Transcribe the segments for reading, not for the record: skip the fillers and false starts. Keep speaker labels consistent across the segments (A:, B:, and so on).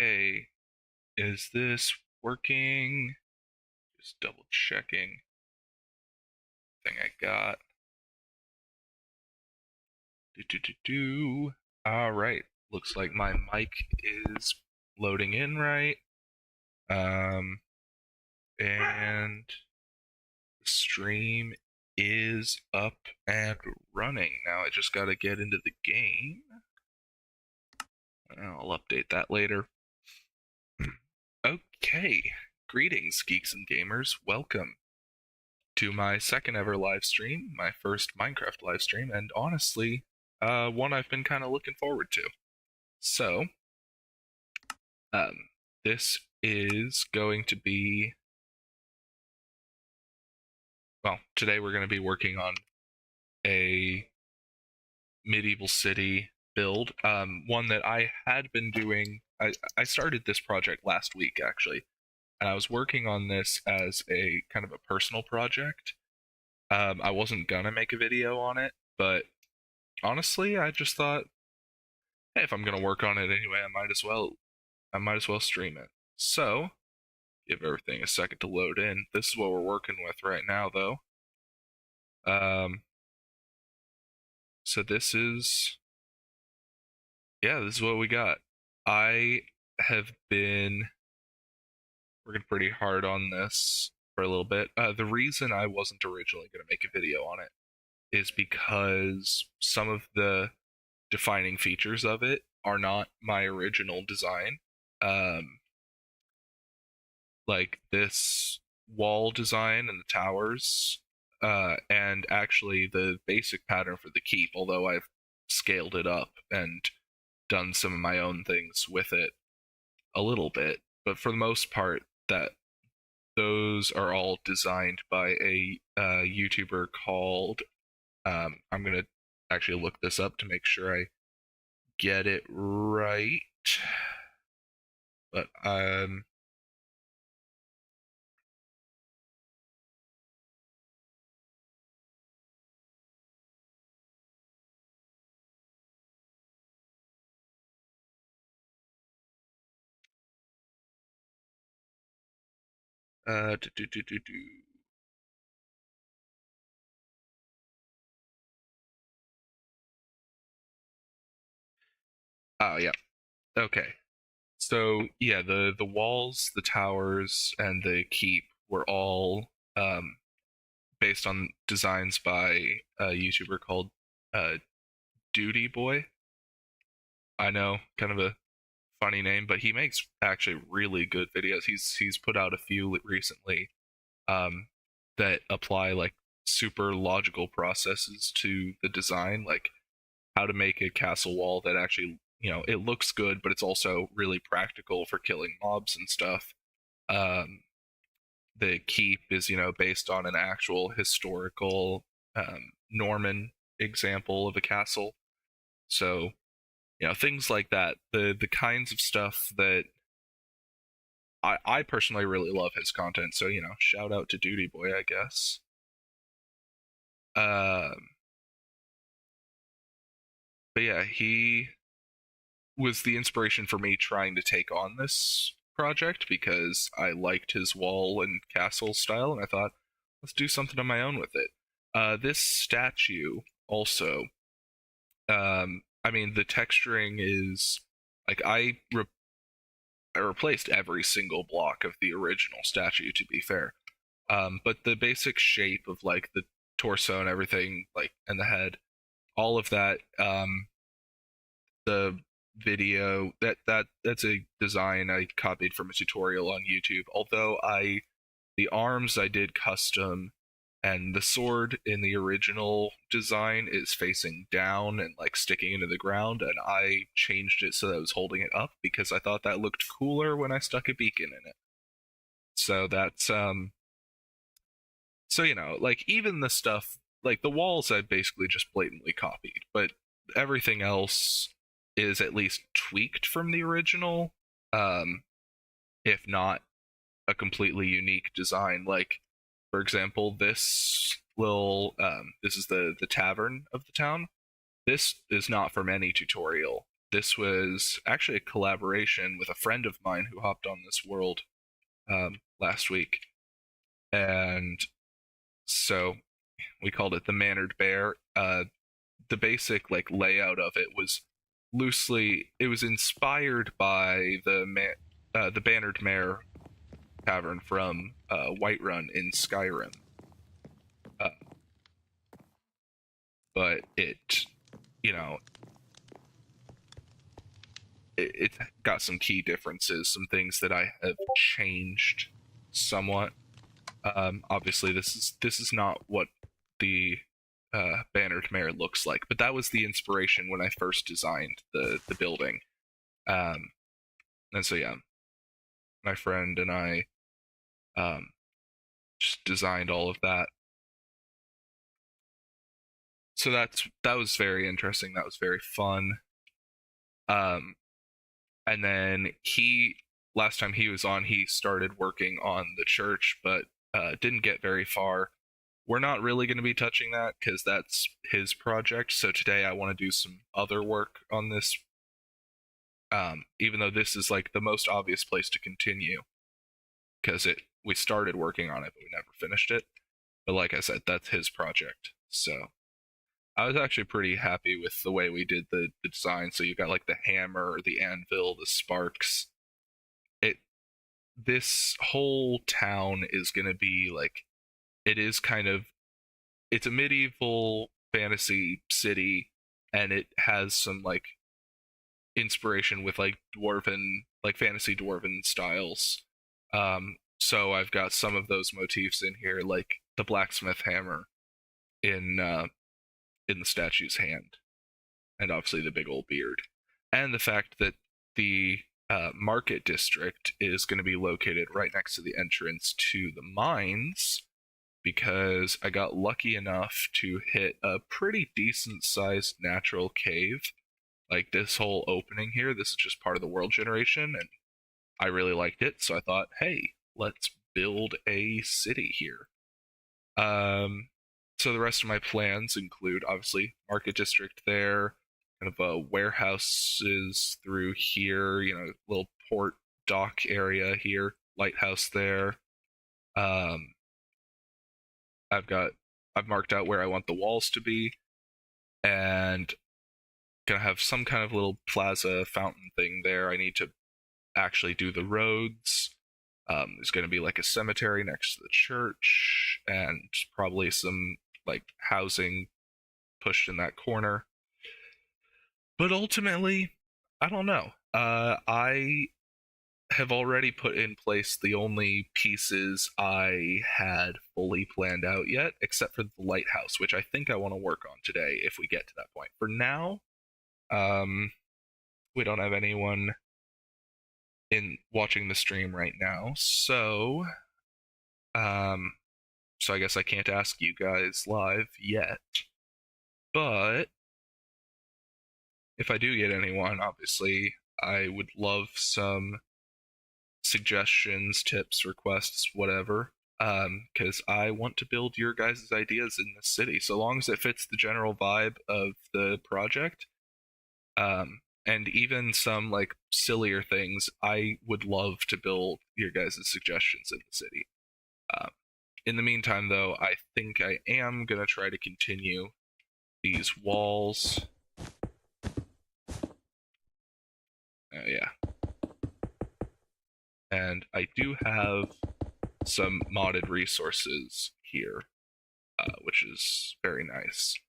A: Okay, is this working? Just double checking. Thing I got. Do. All right. Looks like my mic is loading in right. Um, and the stream is up and running. Now I just gotta get into the game. I'll update that later. Okay. Greetings, geeks and gamers. Welcome to my second ever live stream, my first Minecraft live stream, and honestly, one I've been kind of looking forward to. So, um, this is going to be, well, today we're going to be working on a medieval city build, one that I had been doing. I started this project last week, actually, and I was working on this as a kind of a personal project. I wasn't gonna make a video on it, but honestly, I just thought, hey, if I'm gonna work on it anyway, I might as well stream it. So, give everything a second to load in. This is what we're working with right now, though. Um, so this is what we got. I have been working pretty hard on this for a little bit. The reason I wasn't originally gonna make a video on it is because some of the defining features of it are not my original design. Um, like this wall design and the towers, and actually the basic pattern for the keep, although I've scaled it up and done some of my own things with it a little bit. But for the most part, that those are all designed by a YouTuber called. I'm gonna actually look this up to make sure I get it right. But do, do, do, do, do. Oh yeah. Okay. So yeah, the walls, the towers, and the keep were all based on designs by a YouTuber called uh, Duty Boy. I know, kind of a funny name, but he makes actually really good videos. He's put out a few recently um, that apply like super logical processes to the design, like how to make a castle wall that actually, it looks good, but it's also really practical for killing mobs and stuff. Um, the keep is, based on an actual historical Norman example of a castle. So, things like that. The kinds of stuff that I personally really love his content. So, shout out to Duty Boy, I guess. Um, but yeah, he was the inspiration for me trying to take on this project because I liked his wall and castle style, and I thought, let's do something on my own with it. This statue also, I mean, the texturing is like I replaced every single block of the original statue, to be fair. But the basic shape of like the torso and everything, like and the head, all of that, the video that's a design I copied from a tutorial on YouTube. Although the arms I did custom, and the sword in the original design is facing down and like sticking into the ground, and I changed it so that I was holding it up because I thought that looked cooler when I stuck a beacon in it. So that's so like even the stuff like the walls I basically just blatantly copied, but everything else is at least tweaked from the original, um, if not a completely unique design. Like, for example, this is the tavern of the town. This is not from any tutorial. this was actually a collaboration with a friend of mine who hopped on this world last week, and so we called it the Mannered Bear. The basic like layout of it was it was inspired by the Bannered Mare Tavern from Whiterun in Skyrim, uh, but it, you know, it's got some key differences, some things that I have changed somewhat. Obviously, this is not what the Bannered Mare looks like, but that was the inspiration when I first designed the building. Um, and so yeah, my friend and I just designed all of that. So that was very interesting. That was very fun. Um, and then last time he was on, he started working on the church, but didn't get very far. We're not really going to be touching that because that's his project. So today I want to do some other work on this. Even though this is like the most obvious place to continue because it we started working on it but we never finished it. But like I said, that's his project. So I was actually pretty happy with the way we did the design. So you got like the hammer, the anvil, the sparks. It This whole town is gonna be like it is kind of it's a medieval fantasy city, and it has some like inspiration with like dwarven, like fantasy dwarven styles. So I've got some of those motifs in here, like the blacksmith hammer in the statue's hand, and obviously the big old beard, and the fact that the market district is going to be located right next to the entrance to the mines because I got lucky enough to hit a pretty decent sized natural cave. Like this whole opening here, this is just part of the world generation, and I really liked it. So I thought, hey, let's build a city here. Um, so the rest of my plans include obviously market district there, kind of warehouses through here, little port dock area here, lighthouse there. Um, I've marked out where I want the walls to be, and gonna have some kind of little plaza fountain thing there. I need to actually do the roads. There's going to be like a cemetery next to the church, and probably some like housing pushed in that corner. But ultimately, I don't know. I have already put in place the only pieces I had fully planned out yet, except for the lighthouse, which I think I want to work on today if we get to that point. For now, um, we don't have anyone in watching the stream right now, um, so I guess I can't ask you guys live yet. But if I do get anyone, obviously, I would love some suggestions, tips, requests, whatever. Because I want to build your guys' ideas in the city, so long as it fits the general vibe of the project. And even some like sillier things, I would love to build your guys' suggestions in the city. Um, in the meantime, though, I think I am gonna try to continue these walls. Yeah, and I do have some modded resources here, which is very nice.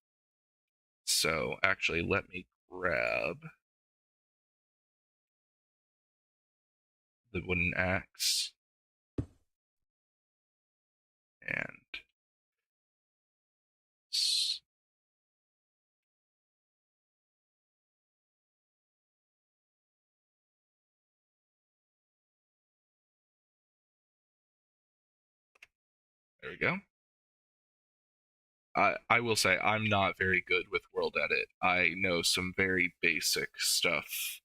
A: So actually, let me grab the wooden axe and there we go. I will say I'm not very good with world edit. I know some very basic stuff.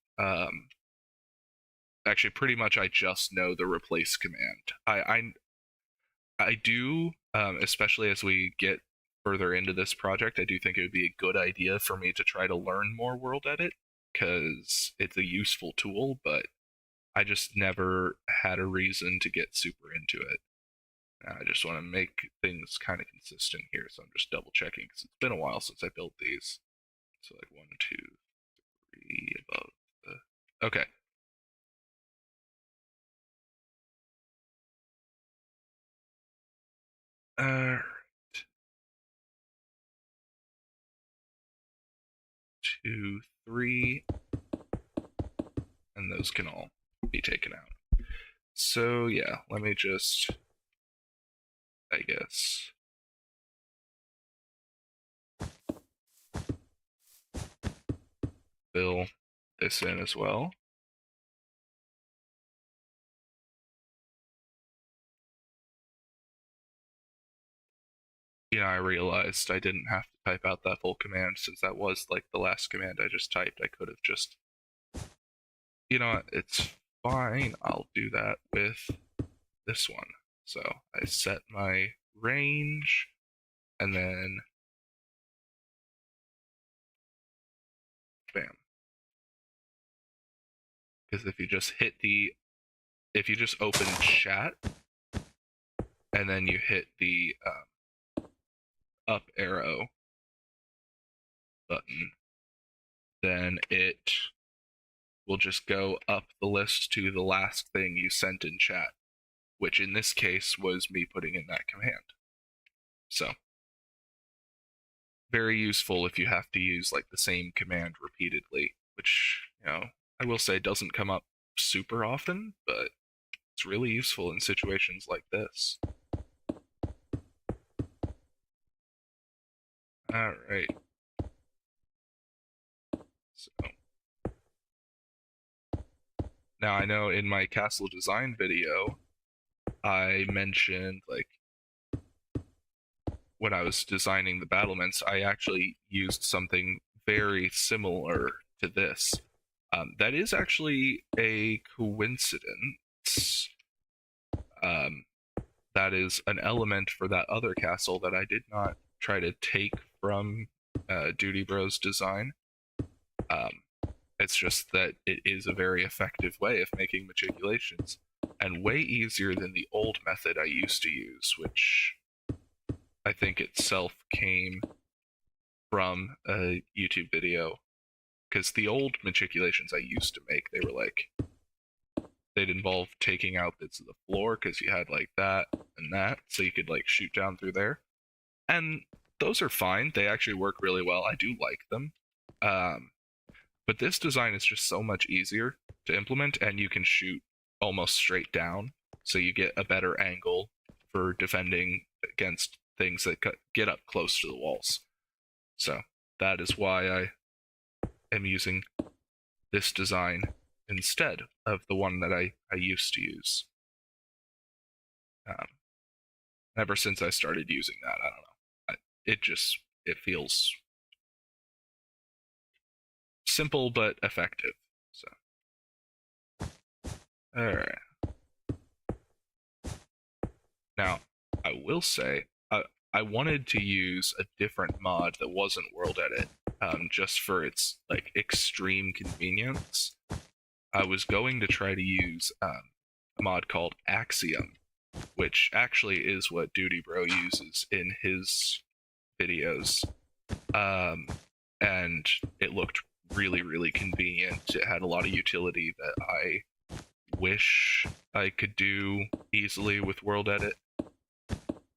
A: Actually, pretty much I just know the replace command. I do, especially as we get further into this project, I do think it would be a good idea for me to try to learn more world edit. because it's a useful tool, but I just never had a reason to get super into it. I just want to make things kind of consistent here, so I'm just double checking because it's been a while since I built these. So like 1, 2, 3 above the. Okay. Alright. 2, 3, and those can all be taken out. So yeah, let me just, I guess, fill this in as well. I realized I didn't have to type out that full command since that was like the last command I just typed. I could have just, it's fine. I'll do that with this one. So I set my range and then bam. Because if you just open chat and then you hit the up arrow button, then it will just go up the list to the last thing you sent in chat, which in this case was me putting in that command. So, very useful if you have to use like the same command repeatedly, which, I will say doesn't come up super often, but it's really useful in situations like this. Alright. So, now I know in my castle design video, I mentioned like when I was designing the battlements, I actually used something very similar to this. That is actually a coincidence. That is an element for that other castle that I did not try to take from Duty Bro's design. Um, it's just that it is a very effective way of making matriculations, and way easier than the old method I used to use, which I think itself came from a YouTube video. Because the old matriculations I used to make, they were like, they'd involve taking out bits of the floor because you had like that and that, so you could like shoot down through there. And those are fine. They actually work really well. I do like them. But this design is just so much easier to implement, and you can shoot almost straight down, so you get a better angle for defending against things that get up close to the walls. So that is why I am using this design instead of the one that I used to use. Ever since I started using that, I don't know. It feels simple but effective. So, all right. Now, I will say I wanted to use a different mod that wasn't World Edit, just for its like extreme convenience. I was going to try to use a mod called Axiom, which actually is what Duty Bro uses in his videos, and it looked really, really convenient. It had a lot of utility that I wish I could do easily with World Edit.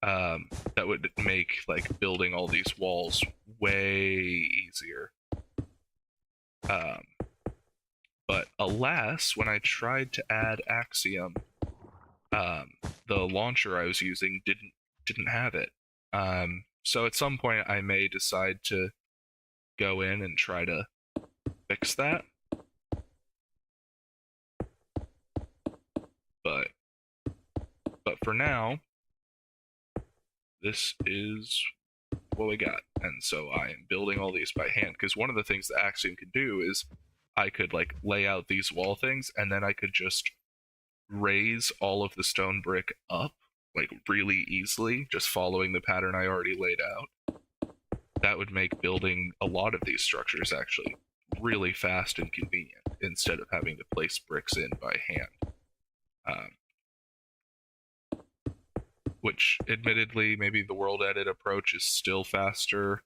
A: That would make like building all these walls way easier. But alas, when I tried to add Axiom, the launcher I was using didn't have it. So at some point I may decide to go in and try to fix that. But for now, this is what we got. And so I am building all these by hand, because one of the things that Axiom can do is I could like lay out these wall things, and then I could just raise all of the stone brick up like really easily, just following the pattern I already laid out. That would make building a lot of these structures actually really fast and convenient instead of having to place bricks in by hand. Um, which, admittedly, maybe the world edit approach is still faster.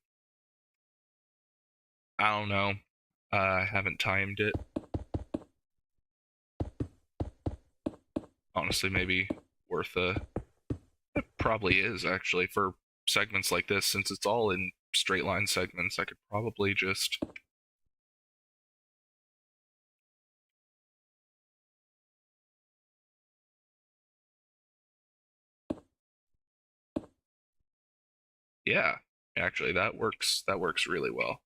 A: I don't know. I haven't timed it. Honestly, maybe worth a. It probably is, actually, for segments like this, since it's all in straight line segments. I could probably just. Yeah, actually, that works. That works really well.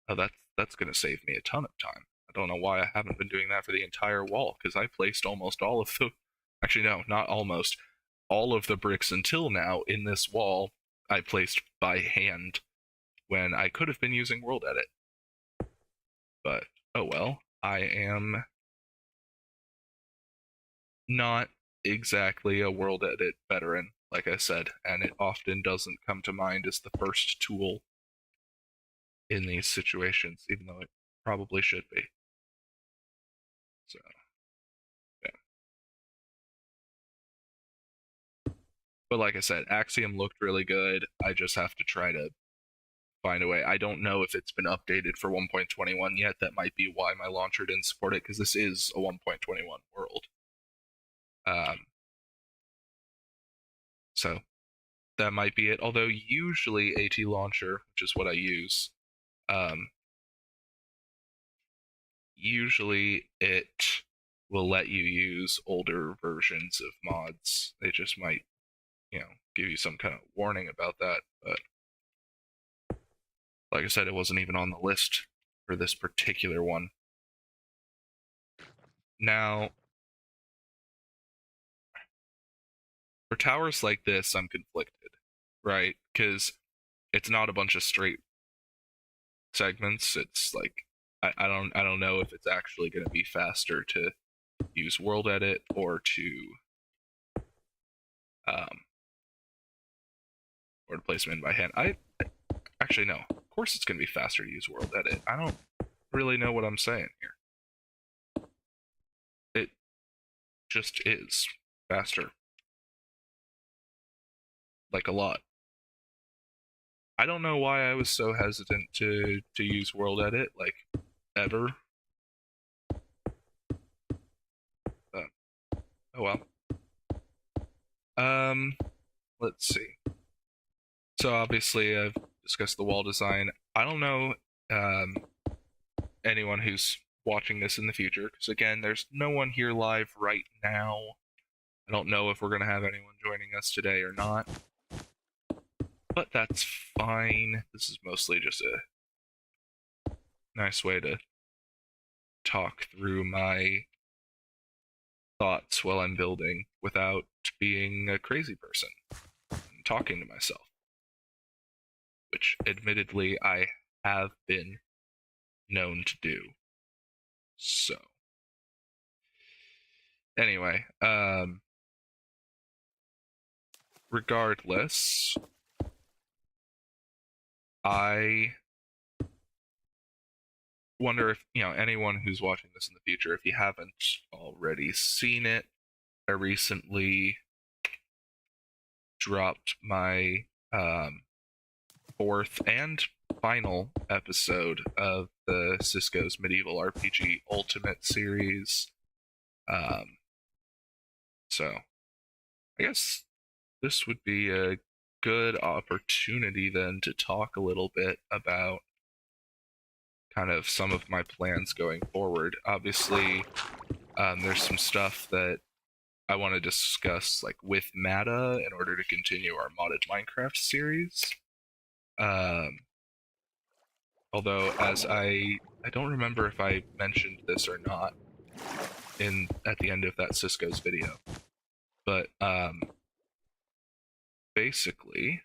A: Oh, that's gonna save me a ton of time. I don't know why I haven't been doing that for the entire wall, because I placed almost all of the. Actually, no, not almost. All of the bricks until now in this wall I placed by hand when I could have been using World Edit. But oh well, I am not exactly a World Edit veteran, like I said, and it often doesn't come to mind as the first tool in these situations, even though it probably should be. So, yeah. But like I said, Axiom looked really good. I just have to try to find a way. I don't know if it's been updated for 1.21 yet. That might be why my launcher didn't support it, because this is a 1.21 world. So that might be it. Although usually AT launcher, which is what I use, um, usually it will let you use older versions of mods. They just might, give you some kind of warning about that. But like I said, it wasn't even on the list for this particular one. Now, for towers like this, I'm conflicted, right? Because it's not a bunch of straight segments. It's like I don't know if it's actually going to be faster to use World Edit um, or to place them in by hand. I actually no. Of course, it's going to be faster to use World Edit. I don't really know what I'm saying here. It just is faster, like a lot. I don't know why I was so hesitant to use World Edit, like ever. But, oh well. Um, let's see. So obviously, I've discussed the wall design. I don't know um, anyone who's watching this in the future, because again, there's no one here live right now. I don't know if we're gonna have anyone joining us today or not, but that's fine. This is mostly just a nice way to talk through my thoughts while I'm building without being a crazy person and talking to myself, which admittedly I have been known to do. So, anyway, regardless, I wonder if, anyone who's watching this in the future, if you haven't already seen it, I recently dropped my fourth and final episode of the Cisco's Medieval RPG Ultimate series. So I guess this would be a good opportunity then to talk a little bit about kind of some of my plans going forward. Obviously, there's some stuff that I want to discuss like with Mata in order to continue our modded Minecraft series. Um, although, as I don't remember if I mentioned this or not in at the end of that Cisco's video, but basically,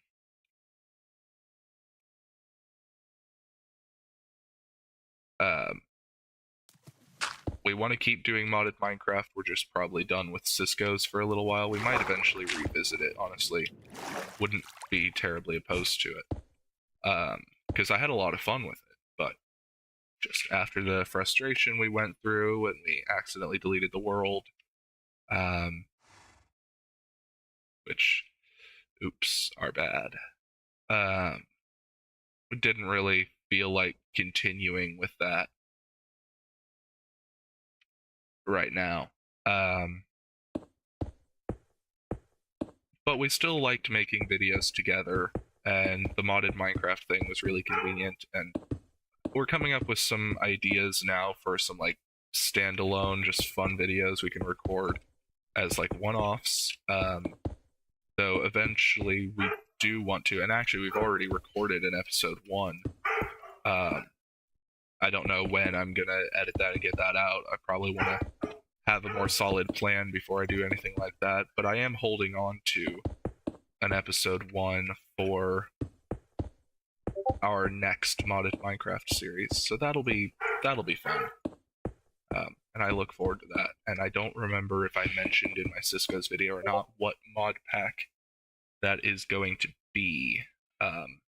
A: um, we want to keep doing modded Minecraft. We're just probably done with Cisco's for a little while. We might eventually revisit it, honestly. Wouldn't be terribly opposed to it. Because I had a lot of fun with it, but just after the frustration we went through when we accidentally deleted the world, um, which, oops, are bad. Um, didn't really feel like continuing with that right now. Um, but we still liked making videos together, and the modded Minecraft thing was really convenient. And we're coming up with some ideas now for some like standalone, just fun videos we can record as like one-offs. Though eventually we do want to, and actually we've already recorded an episode 1. Um, I don't know when I'm gonna edit that and get that out. I probably want to have a more solid plan before I do anything like that. But I am holding on to an episode 1 for our next modded Minecraft series, so that'll be fun. And I look forward to that. And I don't remember if I mentioned in my Cisco's video or not what mod pack that is going to be. Um,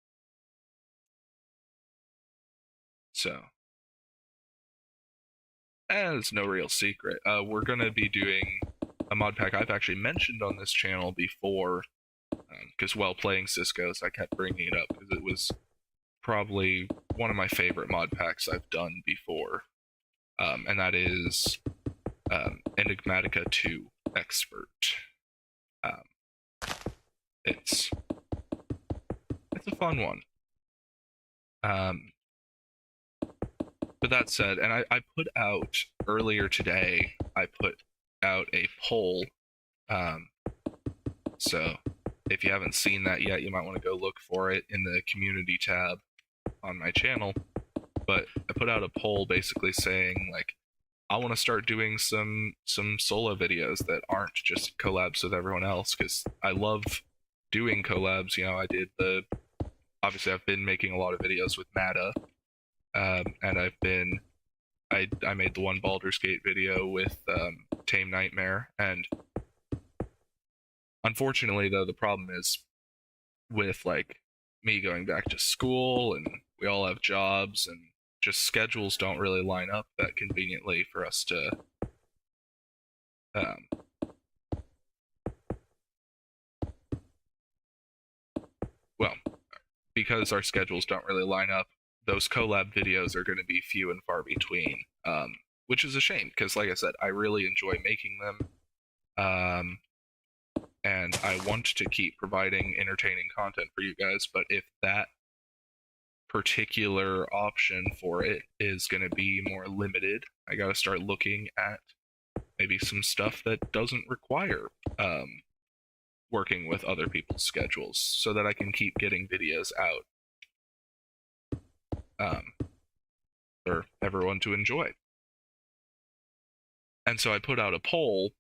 A: so, and it's no real secret. We're gonna be doing a mod pack I've actually mentioned on this channel before, because while playing Cisco's, I kept bringing it up because it was probably one of my favorite mod packs I've done before, and that is Enigmatica 2 Expert. Um, it's a fun one. But that said, and I put out earlier today, I put out a poll. So if you haven't seen that yet, you might want to go look for it in the community tab on my channel. But I put out a poll basically saying like, I want to start doing some solo videos that aren't just collabs with everyone else, because I love doing collabs. You know, obviously I've been making a lot of videos with Mata, and I made the one Baldur's Gate video with Tame Nightmare, and unfortunately though the problem is with like me going back to school and we all have jobs and just schedules don't really line up that conveniently for us to um, well, because our schedules don't really line up, those collab videos are going to be few and far between, which is a shame because, like I said, I really enjoy making them, and I want to keep providing entertaining content for you guys. But if that particular option for it is going to be more limited, I got to start looking at maybe some stuff that doesn't require working with other people's schedules so that I can keep getting videos out for everyone to enjoy. And so I put out a poll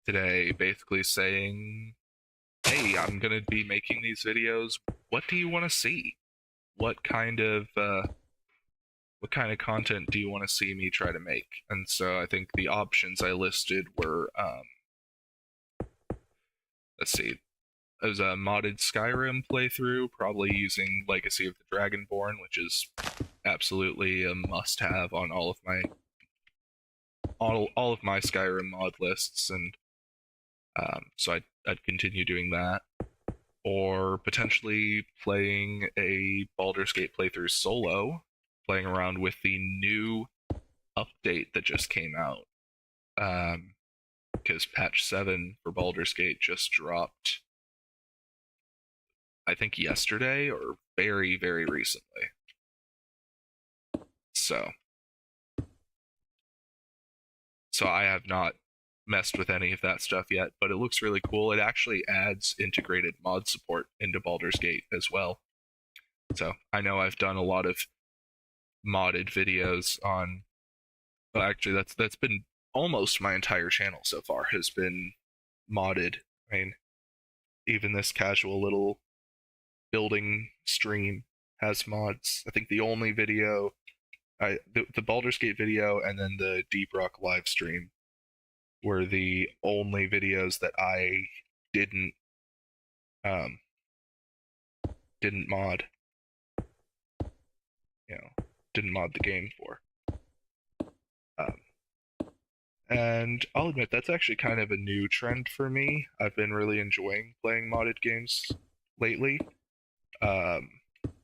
A: today basically saying, hey, I'm going to be making these videos. What do you want to see? What kind of content do you want to see me try to make? And so I think the options I listed were, let's see, it was a modded Skyrim playthrough, probably using Legacy of the Dragonborn, which is absolutely a must-have on all of my Skyrim mod lists, and so I'd continue doing that, or potentially playing a Baldur's Gate playthrough solo, playing around with the new update that just came out, because patch 7 for Baldur's Gate just dropped, I think yesterday or very, very recently. So I have not messed with any of that stuff yet, but it looks really cool. It actually adds integrated mod support into Baldur's Gate as well. So I know I've done a lot of modded videos on, well, actually that's been almost my entire channel so far has been modded. I mean, even this casual little building stream has mods. I think the only video, the Baldur's Gate video and then the Deep Rock live stream were the only videos that I didn't mod. You know, didn't mod the game for. Um, and I'll admit that's actually kind of a new trend for me. I've been really enjoying playing modded games lately. Um,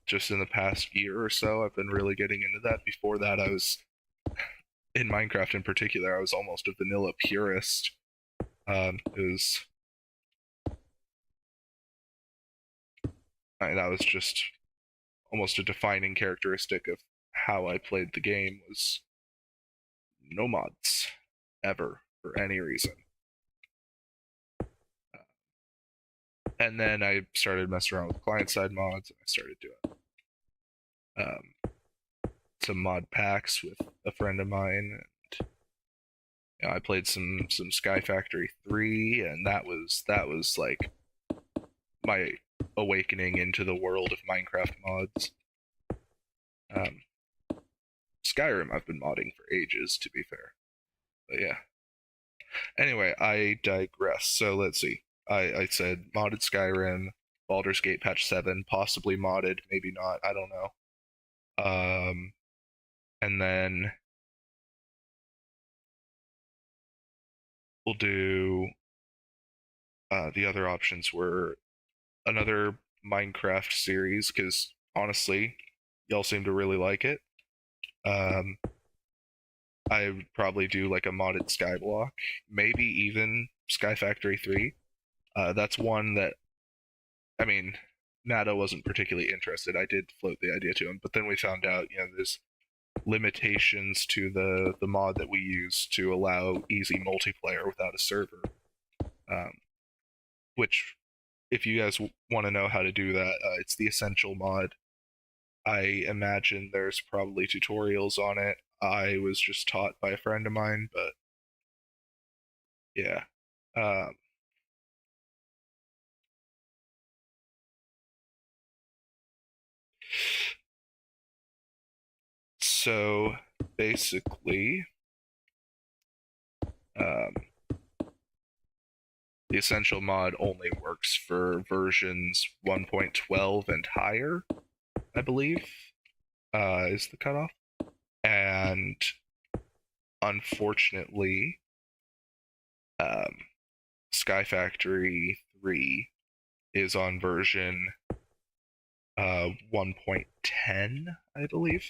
A: just in the past year or so, I've been really getting into that. Before that, I was in Minecraft in particular. I was almost a vanilla purist. It was that was just almost a defining characteristic of how I played the game was no mods ever for any reason. And then I started messing around with client side mods, and I started doing um, some mod packs with a friend of mine. And I played some Sky Factory 3, and that was like my awakening into the world of Minecraft mods. Um, Skyrim I've been modding for ages, to be fair. But yeah. Anyway, I digress. So let's see. I said modded Skyrim, Baldur's Gate patch 7, possibly modded, maybe not, I don't know. And then we'll do the other options were another Minecraft series, because honestly, y'all seem to really like it. Um, I would probably do like a modded Skyblock, maybe even Sky Factory 3. That's one that, I mean, Nada wasn't particularly interested. I did float the idea to him, but then we found out, there's limitations to the mod that we use to allow easy multiplayer without a server. Um, which, if you guys want to know how to do that, it's the essential mod. I imagine there's probably tutorials on it. I was just taught by a friend of mine, but yeah. Um, so basically, um, the essential mod only works for versions 1.12 and higher, I believe, is the cutoff. And unfortunately, um, Sky Factory 3 is on version 1.10, I believe.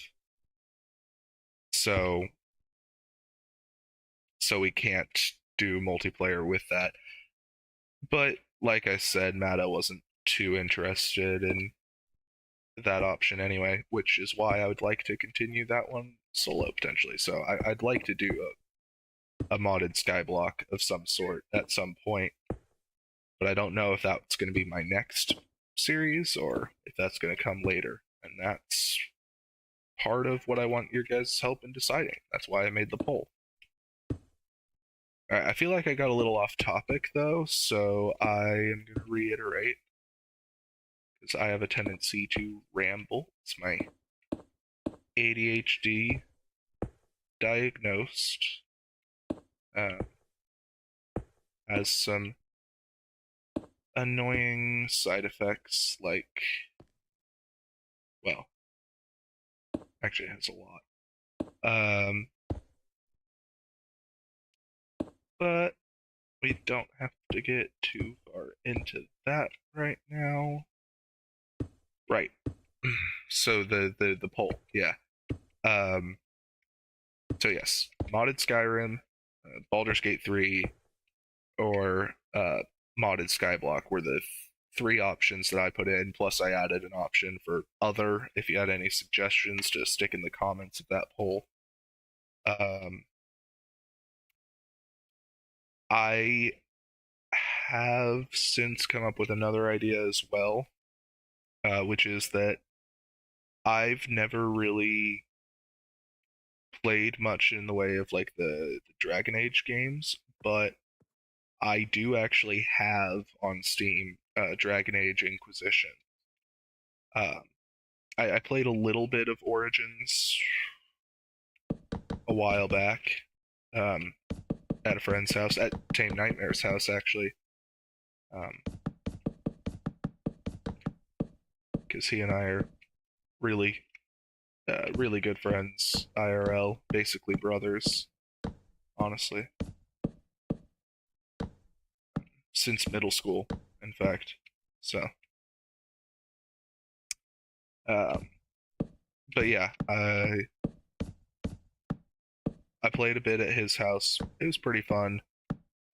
A: So we can't do multiplayer with that. But like I said, Mata wasn't too interested in that option anyway, which is why I would like to continue that one solo potentially. So I'd like to do a modded Skyblock of some sort at some point, but I don't know if that's going to be my next series or if that's going to come later. And that's part of what I want your guys' help in deciding. That's why I made the poll. All right, I feel like I got a little off topic though, so I am going to reiterate because I have a tendency to ramble. It's my ADHD diagnosed. Uh, has some annoying side effects like, well, actually it has a lot. But we don't have to get too far into that right now. Right. So the poll, yeah. So yes, modded Skyrim, Baldur's Gate 3, or modded Skyblock were the three options that I put in. Plus, I added an option for other. If you had any suggestions, to stick in the comments of that poll. I have since come up with another idea as well, which is that I've never really played much in the way of like the Dragon Age games, but I do actually have on Steam Dragon Age Inquisition. Um, I played a little bit of Origins a while back, um, at a friend's house, at Tame Nightmare's house actually, because he and I are really Really good friends, IRL, basically brothers, honestly, since middle school, in fact. So, um, but yeah, I played a bit at his house. It was pretty fun.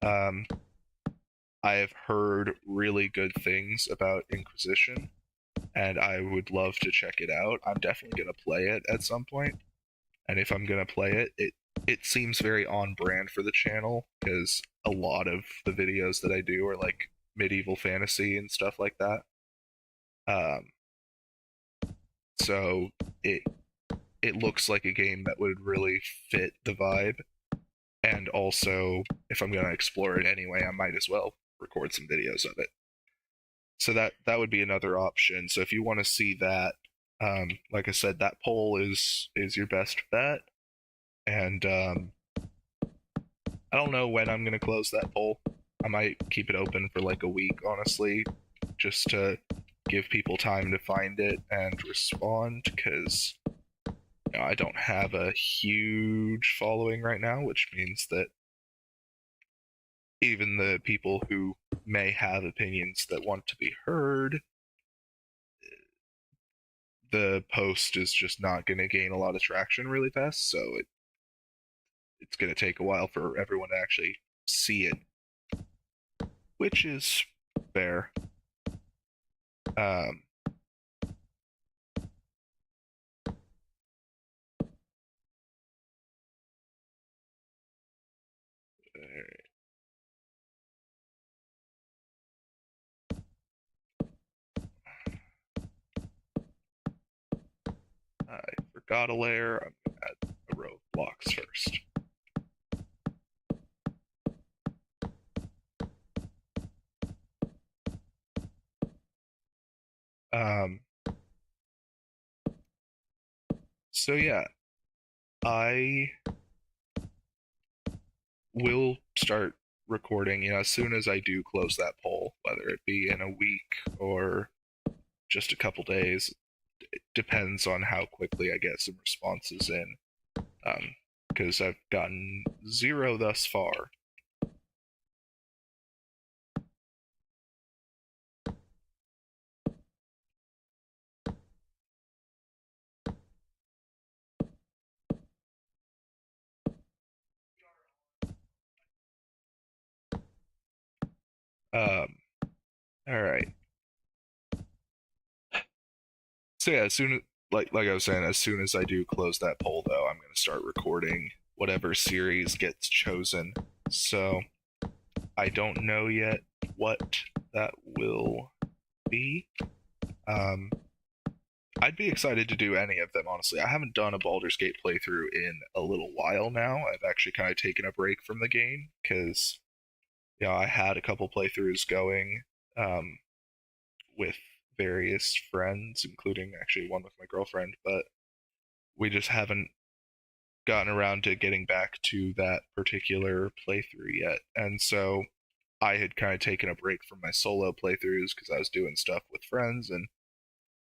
A: Um, I have heard really good things about Inquisition, and I would love to check it out. I'm definitely gonna play it at some point, and if I'm gonna play it, it seems very on brand for the channel because a lot of the videos that I do are like medieval fantasy and stuff like that. Um, so it it looks like a game that would really fit the vibe, and also if I'm gonna explore it anyway, I might as well record some videos of it. So that would be another option. So if you want to see that, like I said, that poll is your best bet, and I don't know when I'm gonna close that poll. I might keep it open for like a week, honestly, just to give people time to find it and respond, because I don't have a huge following right now, which means that even the people who may have opinions that want to be heard, the post is just not going to gain a lot of traction really fast. So it's going to take a while for everyone to actually see it, which is fair. Um, I forgot a layer. I'm going to add a row of blocks first. Um, so yeah, I will start recording, as soon as I do close that poll, whether it be in a week or just a couple days. It depends on how quickly I get some responses in, because I've gotten zero thus far. Um, all right. So yeah, as soon as like I was saying, as soon as I do close that poll, though, I'm gonna start recording whatever series gets chosen. So I don't know yet what that will be. Um, I'd be excited to do any of them, honestly. I haven't done a Baldur's Gate playthrough in a little while now. I've actually kind of taken a break from the game because, I had a couple playthroughs going, um, with various friends, including actually one with my girlfriend, but we just haven't gotten around to getting back to that particular playthrough yet. And so I had kind of taken a break from my solo playthroughs because I was doing stuff with friends, and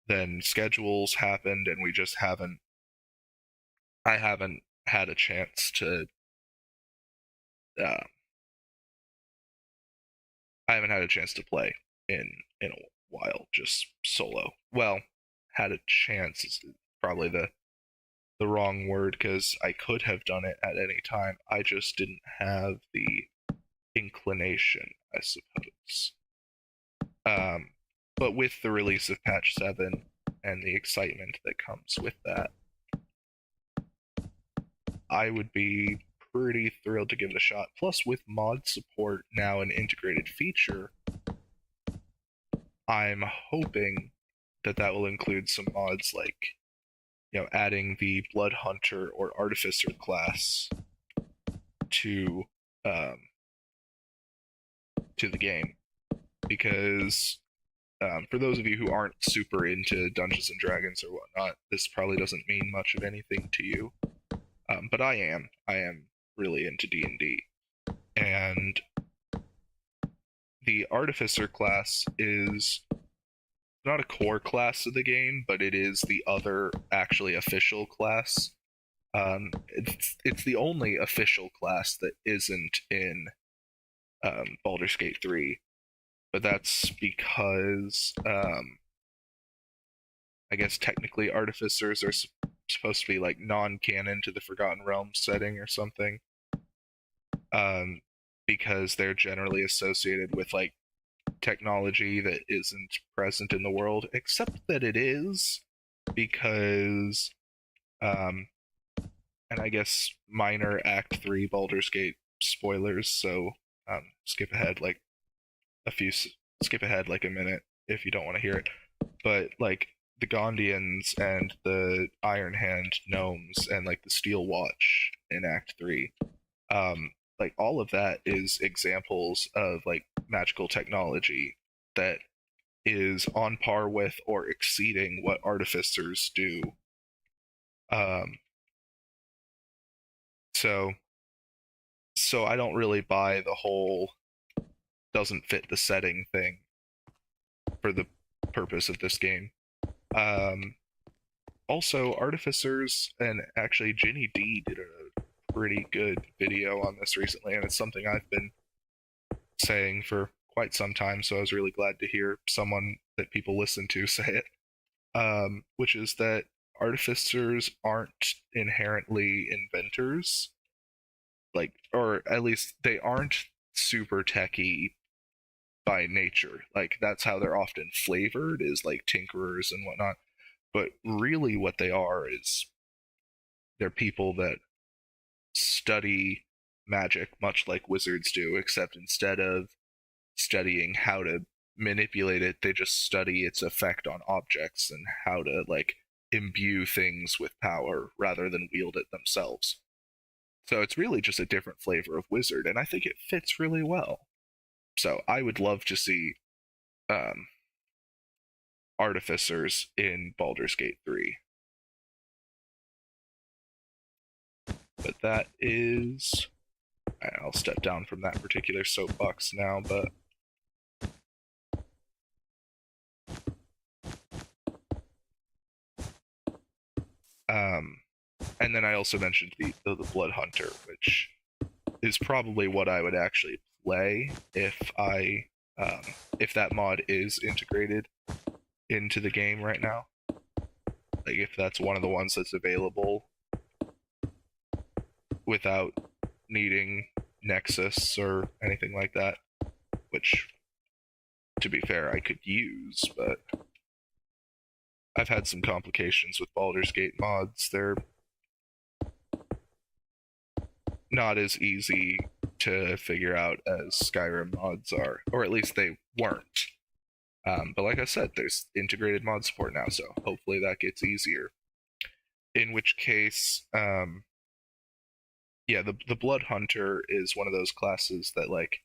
A: then schedules happened, and we just haven't I haven't had a chance to uh, I haven't had a chance to play in a while, just solo. Well, had a chance is probably the wrong word, because I could have done it at any time. I just didn't have the inclination, I suppose. Um, but with the release of Patch 7 and the excitement that comes with that, I would be pretty thrilled to give it a shot. Plus, with mod support now an integrated feature, I'm hoping that that will include some mods like, adding the Blood Hunter or Artificer class to um, to the game, because for those of you who aren't super into Dungeons and Dragons or whatnot, this probably doesn't mean much of anything to you. But I am. I am really into D&D. And the Artificer class is not a core class of the game, but it is the other actually official class. It's the only official class that isn't in Baldur's Gate 3, but that's because I guess technically artificers are supposed to be like non-canon to the Forgotten Realms setting or something, um, because they're generally associated with like technology that isn't present in the world, except that it is, because um, and I guess minor Act 3 Baldur's Gate spoilers, so skip ahead like a few, skip ahead like a minute if you don't want to hear it. But like the Gondians and the Iron Hand gnomes and like the Steel Watch in Act 3, like all of that is examples of like magical technology that is on par with or exceeding what artificers do. Um, so so I don't really buy the whole doesn't fit the setting thing for the purpose of this game. Um, Also, artificers, and actually Ginny D did a pretty good video on this recently, and it's something I've been saying for quite some time. So I was really glad to hear someone that people listen to say it. Which is that artificers aren't inherently inventors, like, or at least they aren't super techy by nature. Like that's how they're often flavored, is like tinkerers and whatnot. But really, what they are is they're people that study magic much like wizards do, except instead of studying how to manipulate it, they just study its effect on objects and how to like imbue things with power rather than wield it themselves. So it's really just a different flavor of wizard, and I think it fits really well. So I would love to see um, artificers in Baldur's Gate 3. But that is. I'll step down from that particular soapbox now, but um, and then I also mentioned the Blood Hunter, which is probably what I would actually play um, if that mod is integrated into the game right now. Like if that's one of the ones that's available without needing Nexus or anything like that, which to be fair I could use, but I've had some complications with Baldur's Gate mods. They're not as easy to figure out as Skyrim mods are, or at least they weren't. But like I said, there's integrated mod support now, so hopefully that gets easier. In which case, yeah, the Blood Hunter is one of those classes that like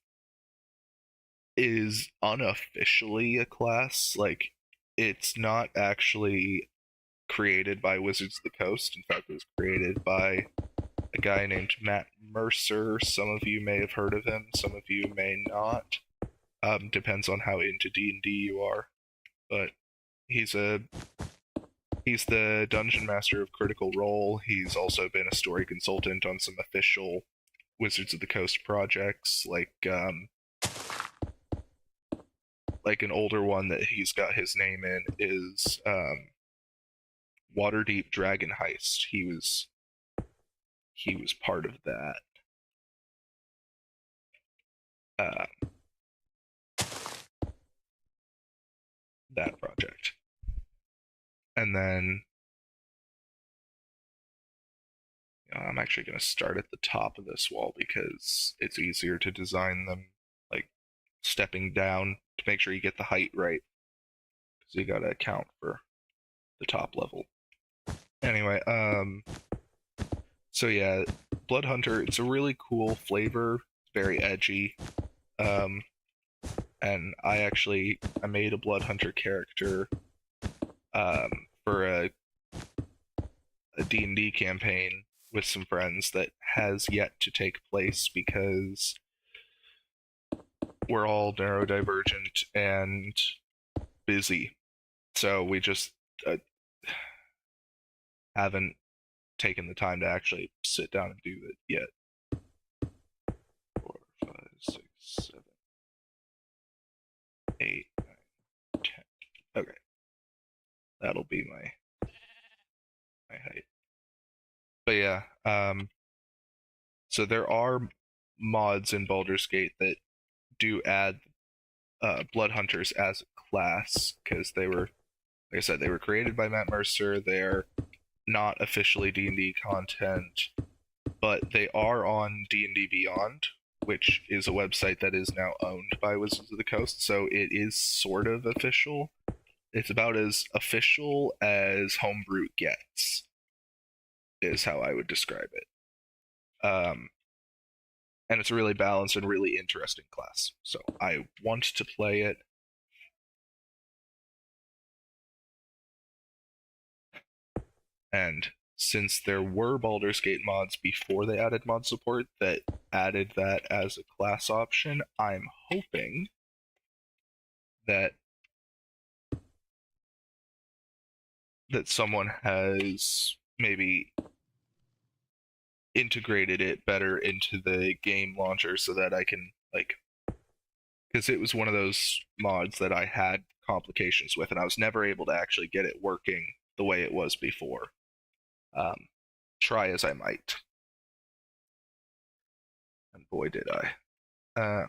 A: is unofficially a class. Like it's not actually created by Wizards of the Coast. In fact, it was created by a guy named Matt Mercer. Some of you may have heard of him, some of you may not. Depends on how into D&D you are. But he's a he's the dungeon master of Critical Role. He's also been a story consultant on some official Wizards of the Coast projects, like an older one that he's got his name in is Waterdeep Dragon Heist. He was part of that. Uh, that project. And then I'm actually going to start at the top of this wall because it's easier to design them like stepping down to make sure you get the height right, because you got to account for the top level. Anyway, so yeah, Blood Hunter, it's a really cool flavor, very edgy. Um, and I made a Blood Hunter character for a D&D campaign with some friends that has yet to take place because we're all neurodivergent and busy. So we just uh, haven't taken the time to actually sit down and do it yet. 4, 5, 6, 7, 8, 9, 10. Okay, that'll be my height. But yeah, so there are mods in Baldur's Gate that do add blood hunters as a class because they were, like I said, they were created by Matt Mercer. They're not officially D&D content, but they are on D&D Beyond, which is a website that is now owned by Wizards of the Coast. So it is sort of official. It's about as official as homebrew gets, is how I would describe it. And it's a really balanced and really interesting class. So I want to play it. And since there were Baldur's Gate mods before they added mod support that added that as a class option, I'm hoping that someone has maybe integrated it better into the game launcher so that I can like, because it was one of those mods that I had complications with and I was never able to actually get it working the way it was before. Try as I might, and boy did I.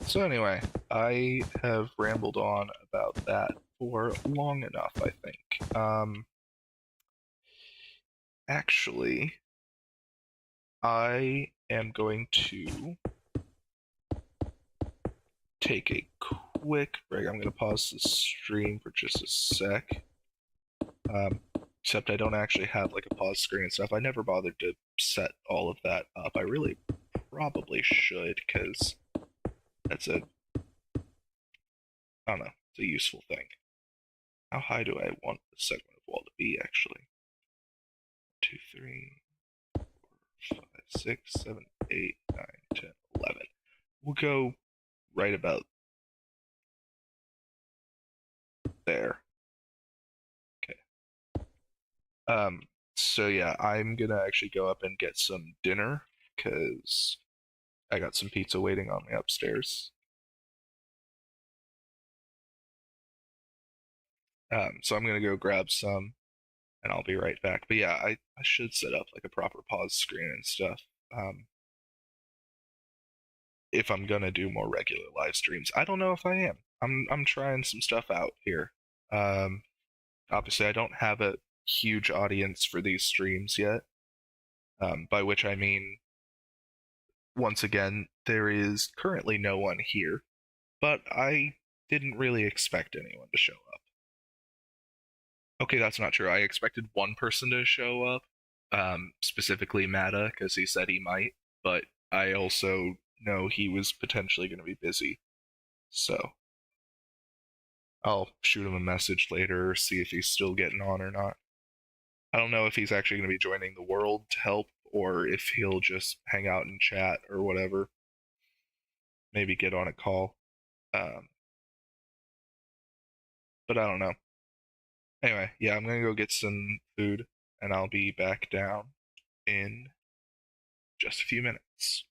A: So anyway, I have rambled on about that for long enough, I think. Actually, I am going to take a quick break. I'm going to pause the stream for just a sec. Except I don't actually have like a pause screen and stuff. I never bothered to set all of that up. I really probably should, because that's a, I don't know, it's a useful thing. How high do I want the segment of wall to be, actually? 2, 3, 5, 6, 7, 8, 9, 10, 11. We'll go right about there. Okay. So yeah, I'm gonna actually go up and get some dinner because I got some pizza waiting on me upstairs. So I'm gonna go grab some and I'll be right back. But yeah, I should set up like a proper pause screen and stuff. If I'm gonna do more regular live streams. I don't know if I am. I'm trying some stuff out here. Um, Obviously I don't have a huge audience for these streams yet. By which I mean, once again, there is currently no one here, but I didn't really expect anyone to show up. Okay, that's not true. I expected one person to show up, specifically Mata, because he said he might, but I also know he was potentially going to be busy. So I'll shoot him a message later, see if he's still getting on or not. I don't know if he's actually going to be joining the world to help or if he'll just hang out and chat or whatever. Maybe get on a call. Um, but I don't know. Anyway, yeah, I'm going to go get some food and I'll be back down in just a few minutes.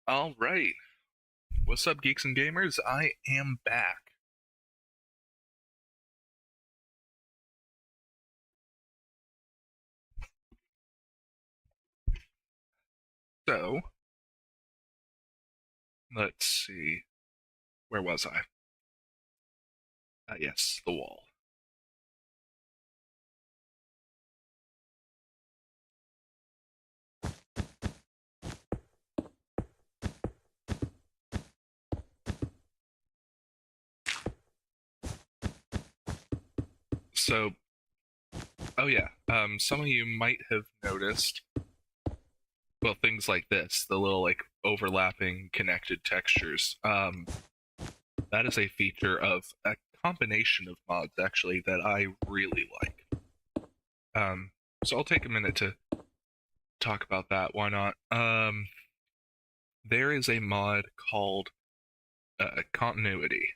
A: All right. What's up, geeks and gamers? I am back. So, let's see. Where was I? Yes, the wall. So, oh yeah, some of you might have noticed, well, things like this, the little like overlapping connected textures. That is a feature of a combination of mods actually that I really like. So I'll take a minute to talk about that. Why not? There is a mod called Continuity.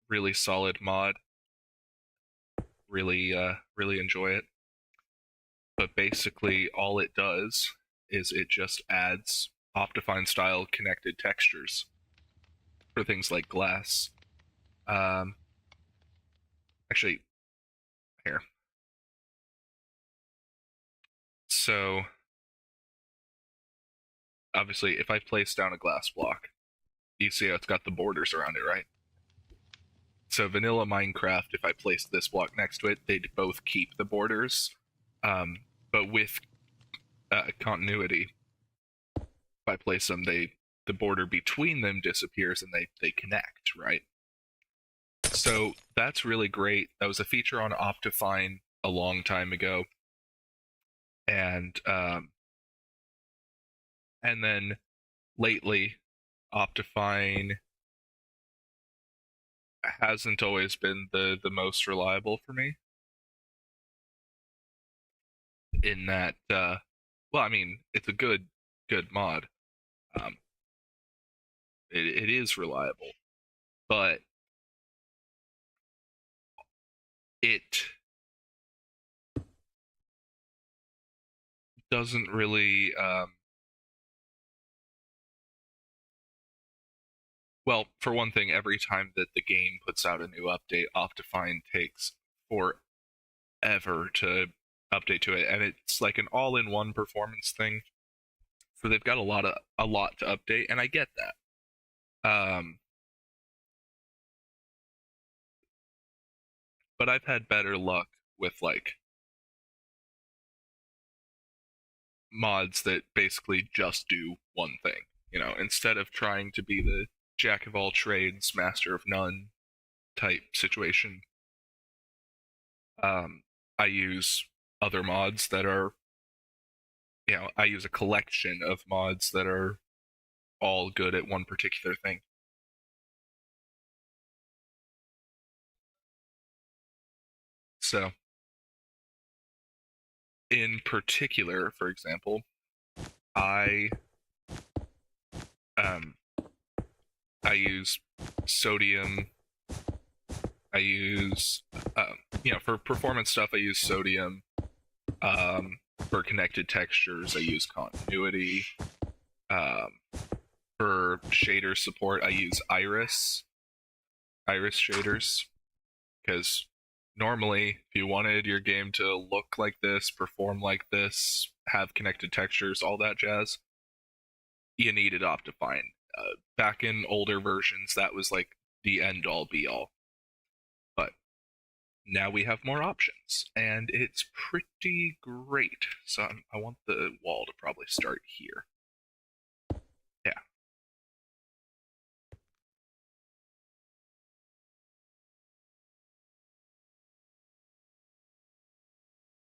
A: Really solid mod. Really enjoy it. But basically, all it does is it just adds Optifine style connected textures for things like glass. Um, actually, here. So obviously, if I place down a glass block, you see how it's got the borders around it, right? So vanilla Minecraft, if I placed this block next to it, they'd both keep the borders. But with continuity, if I place them, the border between them disappears and they connect, right? So that's really great. That was a feature on Optifine a long time ago, and and then lately, Optifine hasn't always been the most reliable for me. In that, well, I mean, it's a good mod. Um, it is reliable, but it doesn't really. Well, for one thing, every time that the game puts out a new update, Optifine takes forever to update to it, and it's like an all-in-one performance thing. So they've got a lot to update, and I get that. But I've had better luck with like mods that basically just do one thing. You know, instead of trying to be the jack of all trades, master of none type situation, um, I use other mods that are, I use a collection of mods that are all good at one particular thing. So, in particular, for example, I um, I use sodium. I use for performance stuff. I use sodium. For connected textures, I use continuity. Um, for shader support, I use iris shaders, because normally, if you wanted your game to look like this, perform like this, have connected textures, all that jazz, you needed Optifine. Back in older versions, that was like the end all be all. But now we have more options, and it's pretty great. So I want the wall to probably start here. Yeah.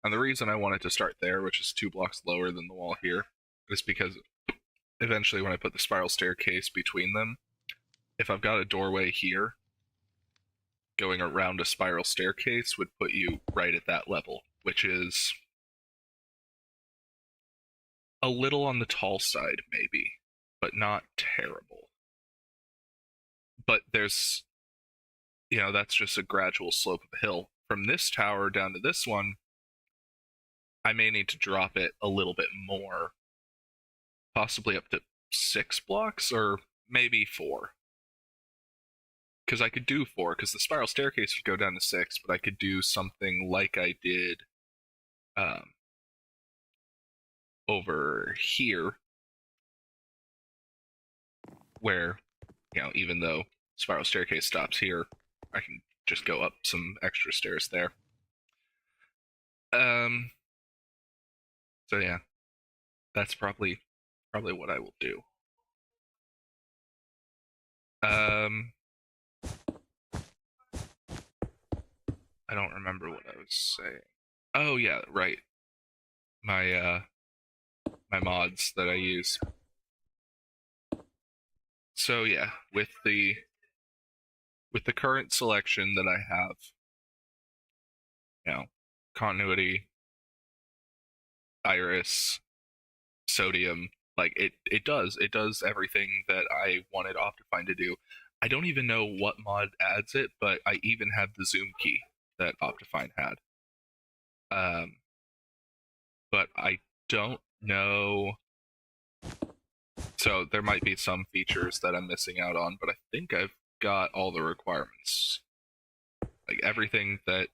A: And the reason I wanted to start there, which is 2 blocks lower than the wall here, is because eventually when I put the spiral staircase between them, if I've got a doorway here, going around a spiral staircase would put you right at that level, which is a little on the tall side, maybe, but not terrible. But that's just a gradual slope of a hill. From this tower down to this one, I may need to drop it a little bit more possibly up to 6 blocks, or maybe 4. Because I could do 4, because the spiral staircase would go down to 6, but I could do something like I did um, over here, where, even though spiral staircase stops here, I can just go up some extra stairs there. Um, so yeah, that's probably what I will do. Um, I don't remember what I was saying. Oh yeah, right. My mods that I use. So yeah, with the current selection that I have, you know, continuity, iris, sodium, like it does everything that I wanted Optifine to do. I don't even know what mod adds it, but I even have the zoom key that Optifine had. Um, but I don't know. So there might be some features that I'm missing out on, but I think I've got all the requirements. Like everything that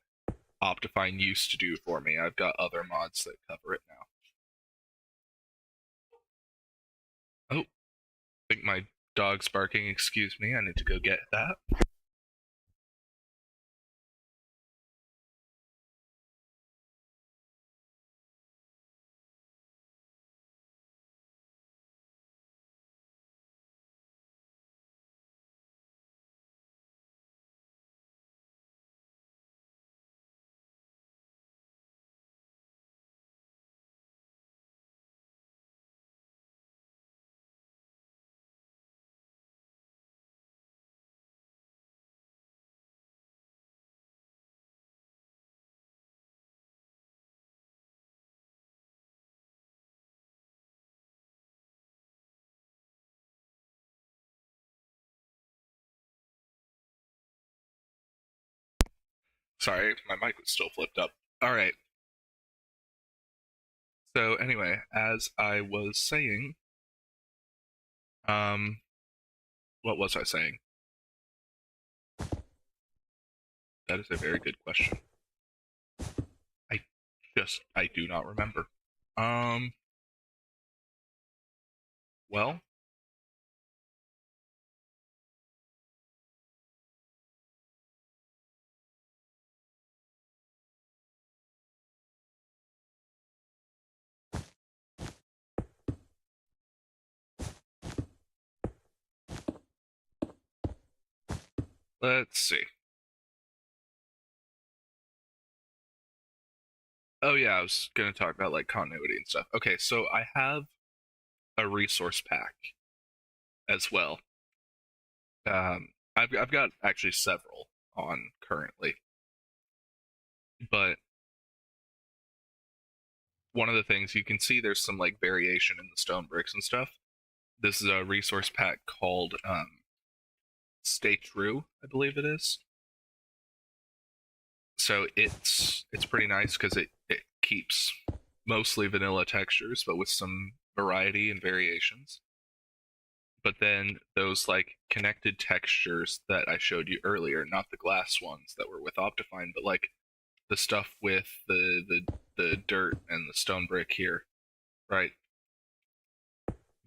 A: Optifine used to do for me, I've got other mods that cover it now. Oh, I think my dog's barking. Excuse me, I need to go get that. Sorry, my mic was still flipped up. All right. So anyway, as I was saying, um, what was I saying? That is a very good question. I I do not remember. Um, well, let's see. Oh yeah, I was gonna talk about like continuity and stuff. Okay, so I have a resource pack as well. I've got actually several on currently, but one of the things you can see there's some like variation in the stone bricks and stuff. This is a resource pack called Stay True, I believe it is. So it's pretty nice because it keeps mostly vanilla textures, but with some variety and variations. But then those like connected textures that I showed you earlier, not the glass ones that were with Optifine, but like the stuff with the dirt and the stone brick here, right?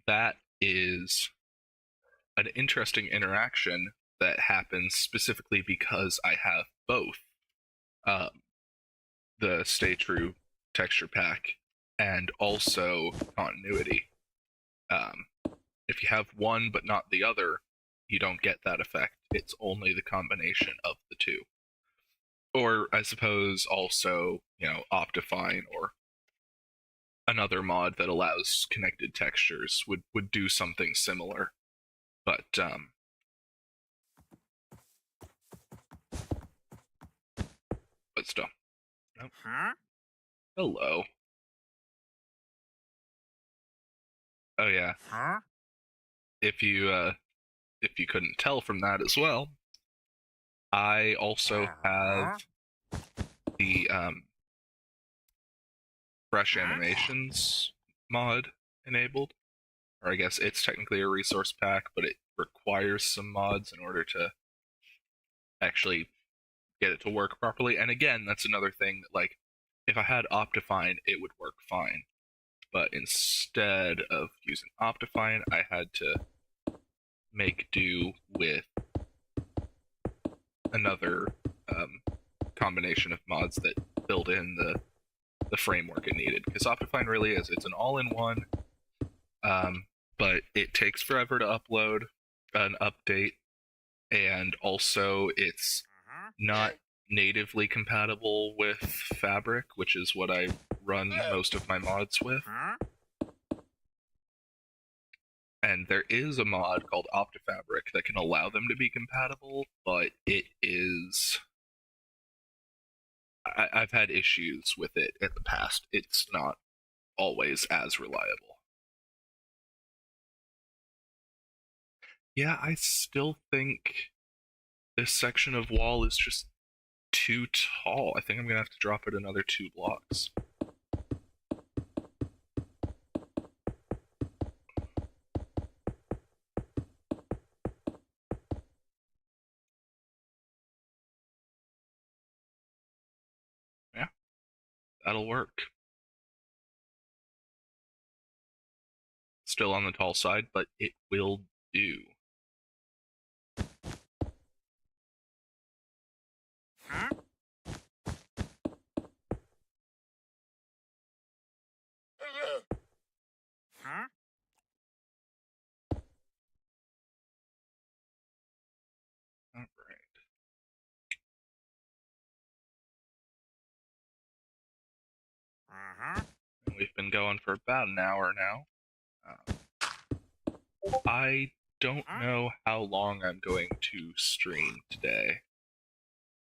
A: That is an interesting interaction that happens specifically because I have both um, the Stay True texture pack and also continuity. Um, if you have one but not the other, you don't get that effect. It's only the combination of the two. Or I suppose also, Optifine or another mod that allows connected textures would do something similar. But still. Oh,
B: Huh?
A: hello. Oh yeah.
B: Huh?
A: If you couldn't tell from that as well, I also have
B: Huh?
A: the fresh animations mod enabled. or I guess it's technically a resource pack, but it requires some mods in order to actually get it to work properly. And again, that's another thing that, like, if I had Optifine, it would work fine. But instead of using Optifine, I had to make do with another combination of mods that build in the framework it needed. Because Optifine really is, it's an all-in-one, but it takes forever to upload an update, and also it's not natively compatible with Fabric, which is what I run most of my mods with. And there is a mod called OptiFabric that can allow them to be compatible, but it is... I've had issues with it in the past. It's not always as reliable. Yeah, I still think this section of wall is just too tall. I think I'm gonna have to drop it another 2 blocks. Yeah, that'll work. Still on the tall side, but it will do. Alright. And we've been going for about an hour now. I don't know how long I'm going to stream today.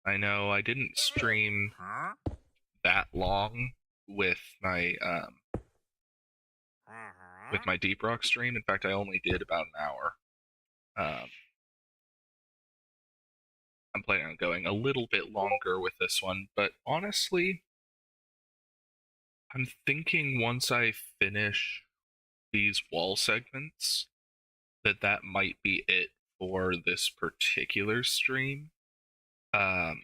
A: I know I didn't stream that long with my Deep Rock stream. In fact, I only did about an hour. I'm planning on going a little bit longer with this one, but honestly, I'm thinking once I finish these wall segments, that might be it for this particular stream. I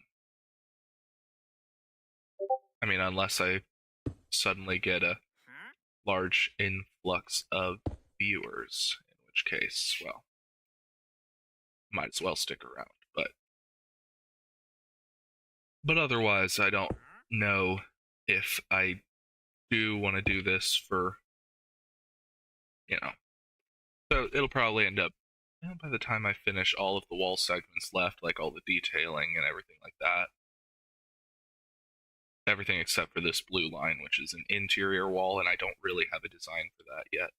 A: mean, unless I suddenly get a large influx of viewers, in which case, well, might as well stick around. But otherwise, I don't know if I do want to do this for, so it'll probably end up, by the time I finish all of the wall segments left, like all the detailing and everything like that, everything except for this blue line, which is an interior wall, and I don't really have a design for that yet.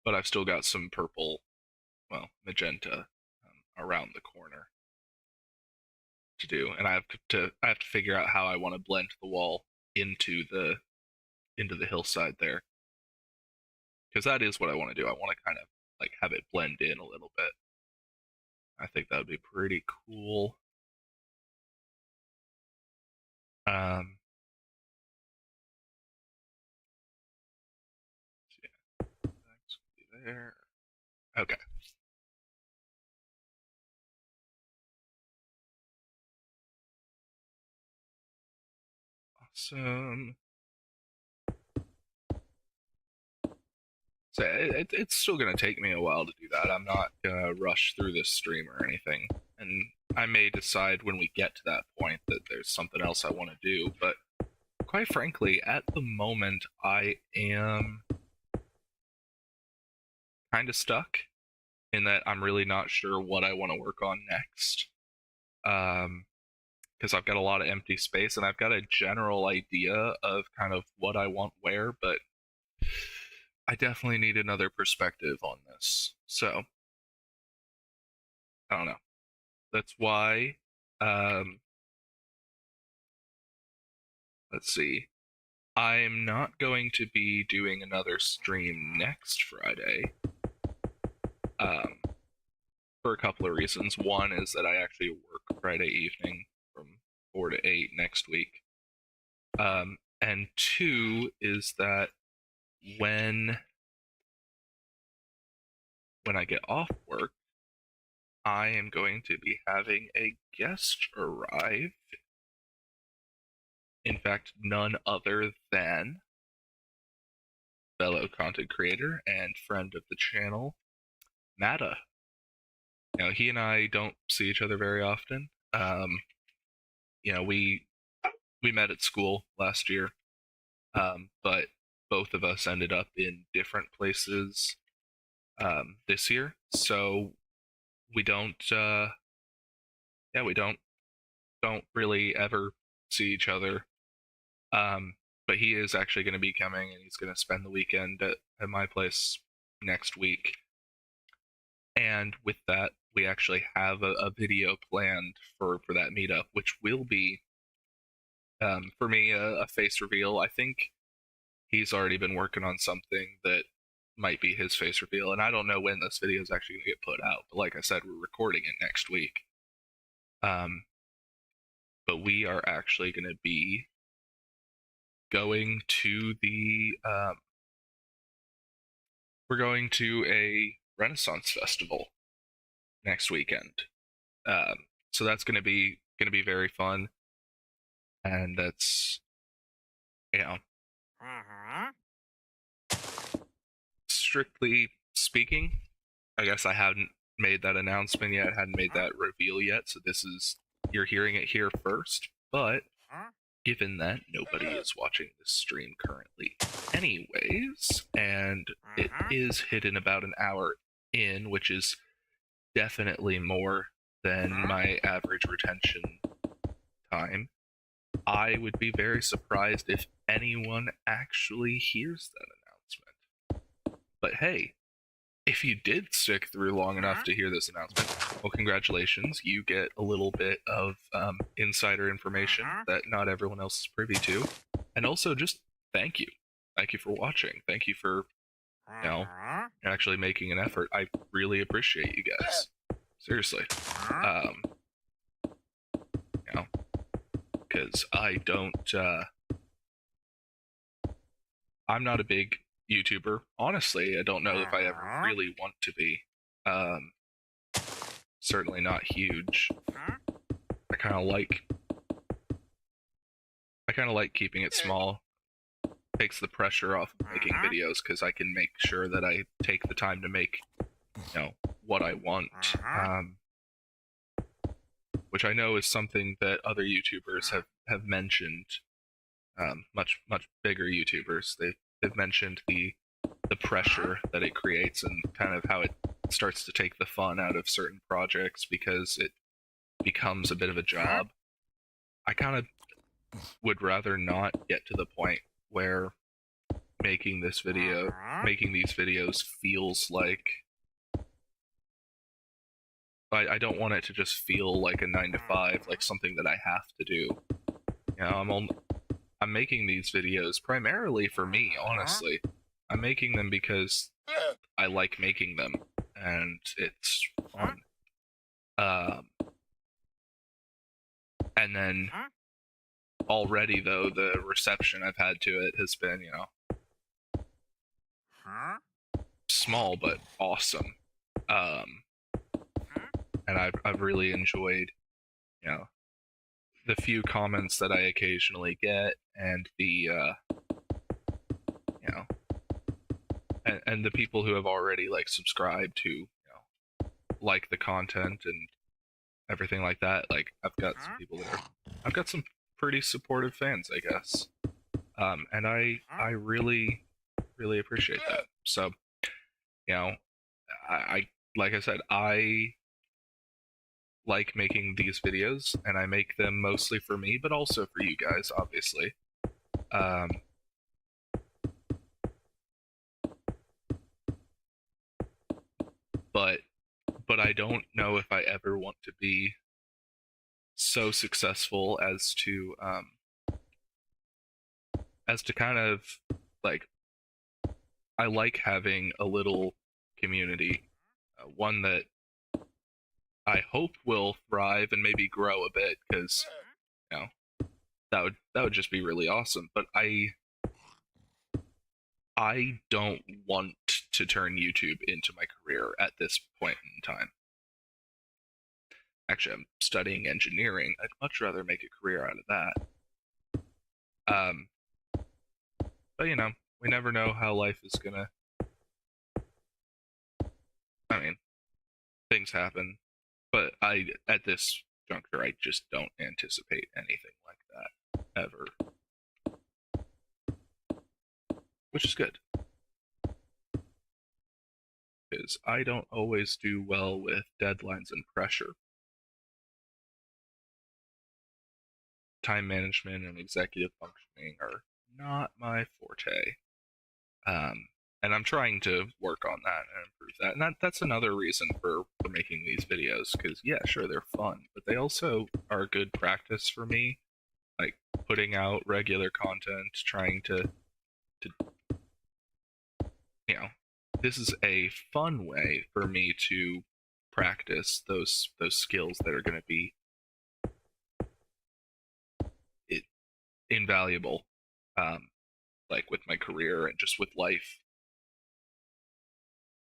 A: But I've still got some purple, well, magenta around the corner to do, and I have to figure out how I want to blend the wall into the hillside there, because that is what I want to do. I want to kind of like have it blend in a little bit. I think that would be pretty cool. Yeah, that's there. Okay. Awesome. So it's still gonna take me a while to do that. I'm not gonna rush through this stream or anything, and I may decide when we get to that point that there's something else I want to do. But quite frankly, at the moment, I am kind of stuck in that I'm really not sure what I want to work on next. Because I've got a lot of empty space and I've got a general idea of kind of what I want where, but I definitely need another perspective on this. So, I don't know. That's why, let's see. I'm not going to be doing another stream next Friday. For a couple of reasons. One is that I actually work Friday evening from 4 to 8 next week. And two is that when I get off work, I am going to be having a guest arrive. In fact, none other than fellow content creator and friend of the channel, Mata. He and I don't see each other very often. We met at school last year, but both of us ended up in different places this year, so we don't we don't really ever see each other. Um, but he is actually going to be coming, and he's going to spend the weekend at my place next week. And with that, we actually have a video planned for that meetup, which will be, for me, a face reveal. I think he's already been working on something that might be his face reveal, and I don't know when this video is actually going to get put out. But like I said, we're recording it next week. But we are actually going to be going to we're going to a Renaissance festival next weekend. So that's going to be very fun, and that's, you know, strictly speaking, I guess I hadn't made that announcement yet, hadn't made that reveal yet. So you're hearing it here first. But given that nobody is watching this stream currently anyways, and it is hidden about an hour in, which is definitely more than my average retention time, I would be very surprised if anyone actually hears that announcement. But hey, if you did stick through long enough to hear this announcement, well, congratulations. You get a little bit of insider information that not everyone else is privy to. And also, just thank you. Thank you for watching. Thank you for, actually making an effort. I really appreciate you guys. Seriously. Because I'm not a big YouTuber. Honestly, I don't know if I ever really want to be. Certainly not huge. I kind of like keeping it small. Takes the pressure off of making videos because I can make sure that I take the time to make, what I want. Which I know is something that other YouTubers have mentioned. Much bigger YouTubers. They've mentioned the pressure that it creates and kind of how it starts to take the fun out of certain projects because it becomes a bit of a job. I kind of would rather not get to the point where making these videos feels like I don't want it to just feel like a 9 to 5, like something that I have to do. I'm making these videos primarily for me, honestly. I'm making them because I like making them, and it's fun. And then already, though, the reception I've had to it has been, small but awesome. And I've really enjoyed, the few comments that I occasionally get, and the and the people who have already subscribed to like the content and everything like that. Like I've got some pretty supportive fans, I guess. And I really appreciate that. So, I like I said, I like making these videos, and I make them mostly for me, but also for you guys, obviously. But I don't know if I ever want to be so successful as to kind of I like having a little community, one that I hope will thrive and maybe grow a bit, because that would just be really awesome. But I don't want to turn YouTube into my career at this point in time. Actually, I'm studying engineering. I'd much rather make a career out of that. Um, but we never know how life is gonna. I mean, things happen, but at this juncture, I just don't anticipate anything like that ever, which is good because I don't always do well with deadlines and pressure. Time management and executive functioning are not my forte. Um, and I'm trying to work on that and improve that. And that's another reason for making these videos, because yeah, sure, they're fun, but they also are good practice for me. Like putting out regular content, trying to you know, this is a fun way for me to practice those skills that are going to be it, invaluable, um, like with my career and just with life.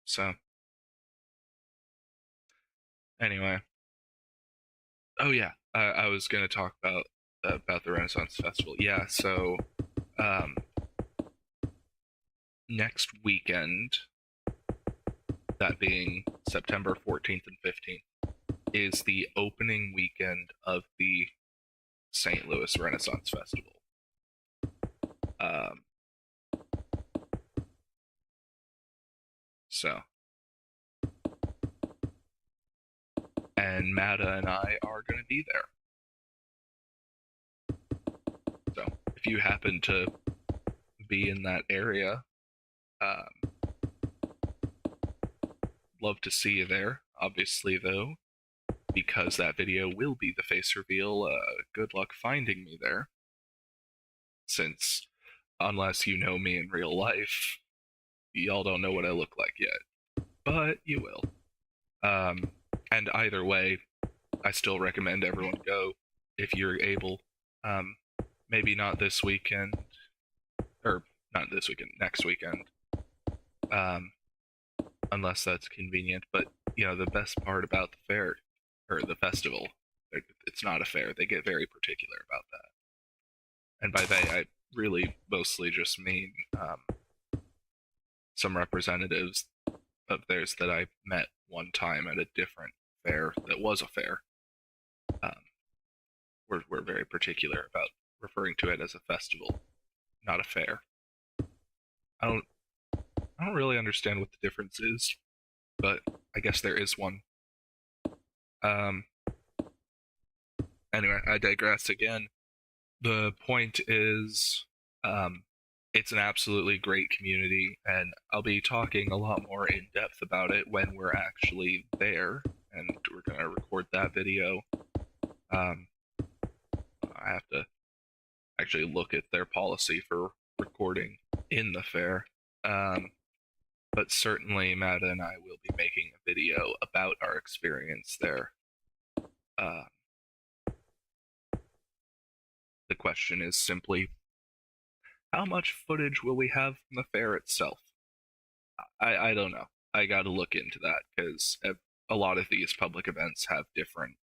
A: So anyway, oh yeah, I was going to talk about the Renaissance Festival. Yeah, so um, next weekend, that being September 14th and 15th, is the opening weekend of the St. Louis Renaissance Festival. Um, so, and Mata and I are going to be there. So, if you happen to be in that area, um, love to see you there. Obviously, though, because that video will be the face reveal, good luck finding me there. Since, unless you know me in real life, y'all don't know what I look like yet. But you will. Um, and either way, I still recommend everyone go if you're able. Um, maybe not this weekend, or not this weekend, next weekend. Um, unless that's convenient. But the best part about the fair or the festival, it's not a fair. They get very particular about that, and by they, I really mostly just mean some representatives of theirs that I met one time at a different fair that was a fair. Um, we're very particular about referring to it as a festival, not a fair. I don't I don't really understand what the difference is, but I guess there is one. Um, anyway, I digress again. The point is, um, it's an absolutely great community, and I'll be talking a lot more in depth about it when we're actually there, and we're gonna record that video. Um, I have to actually look at their policy for recording in the fair. But certainly, Mata and I will be making a video about our experience there. Uh, the question is simply, how much footage will we have from the fair itself? I don't know. I got to look into that because a lot of these public events have different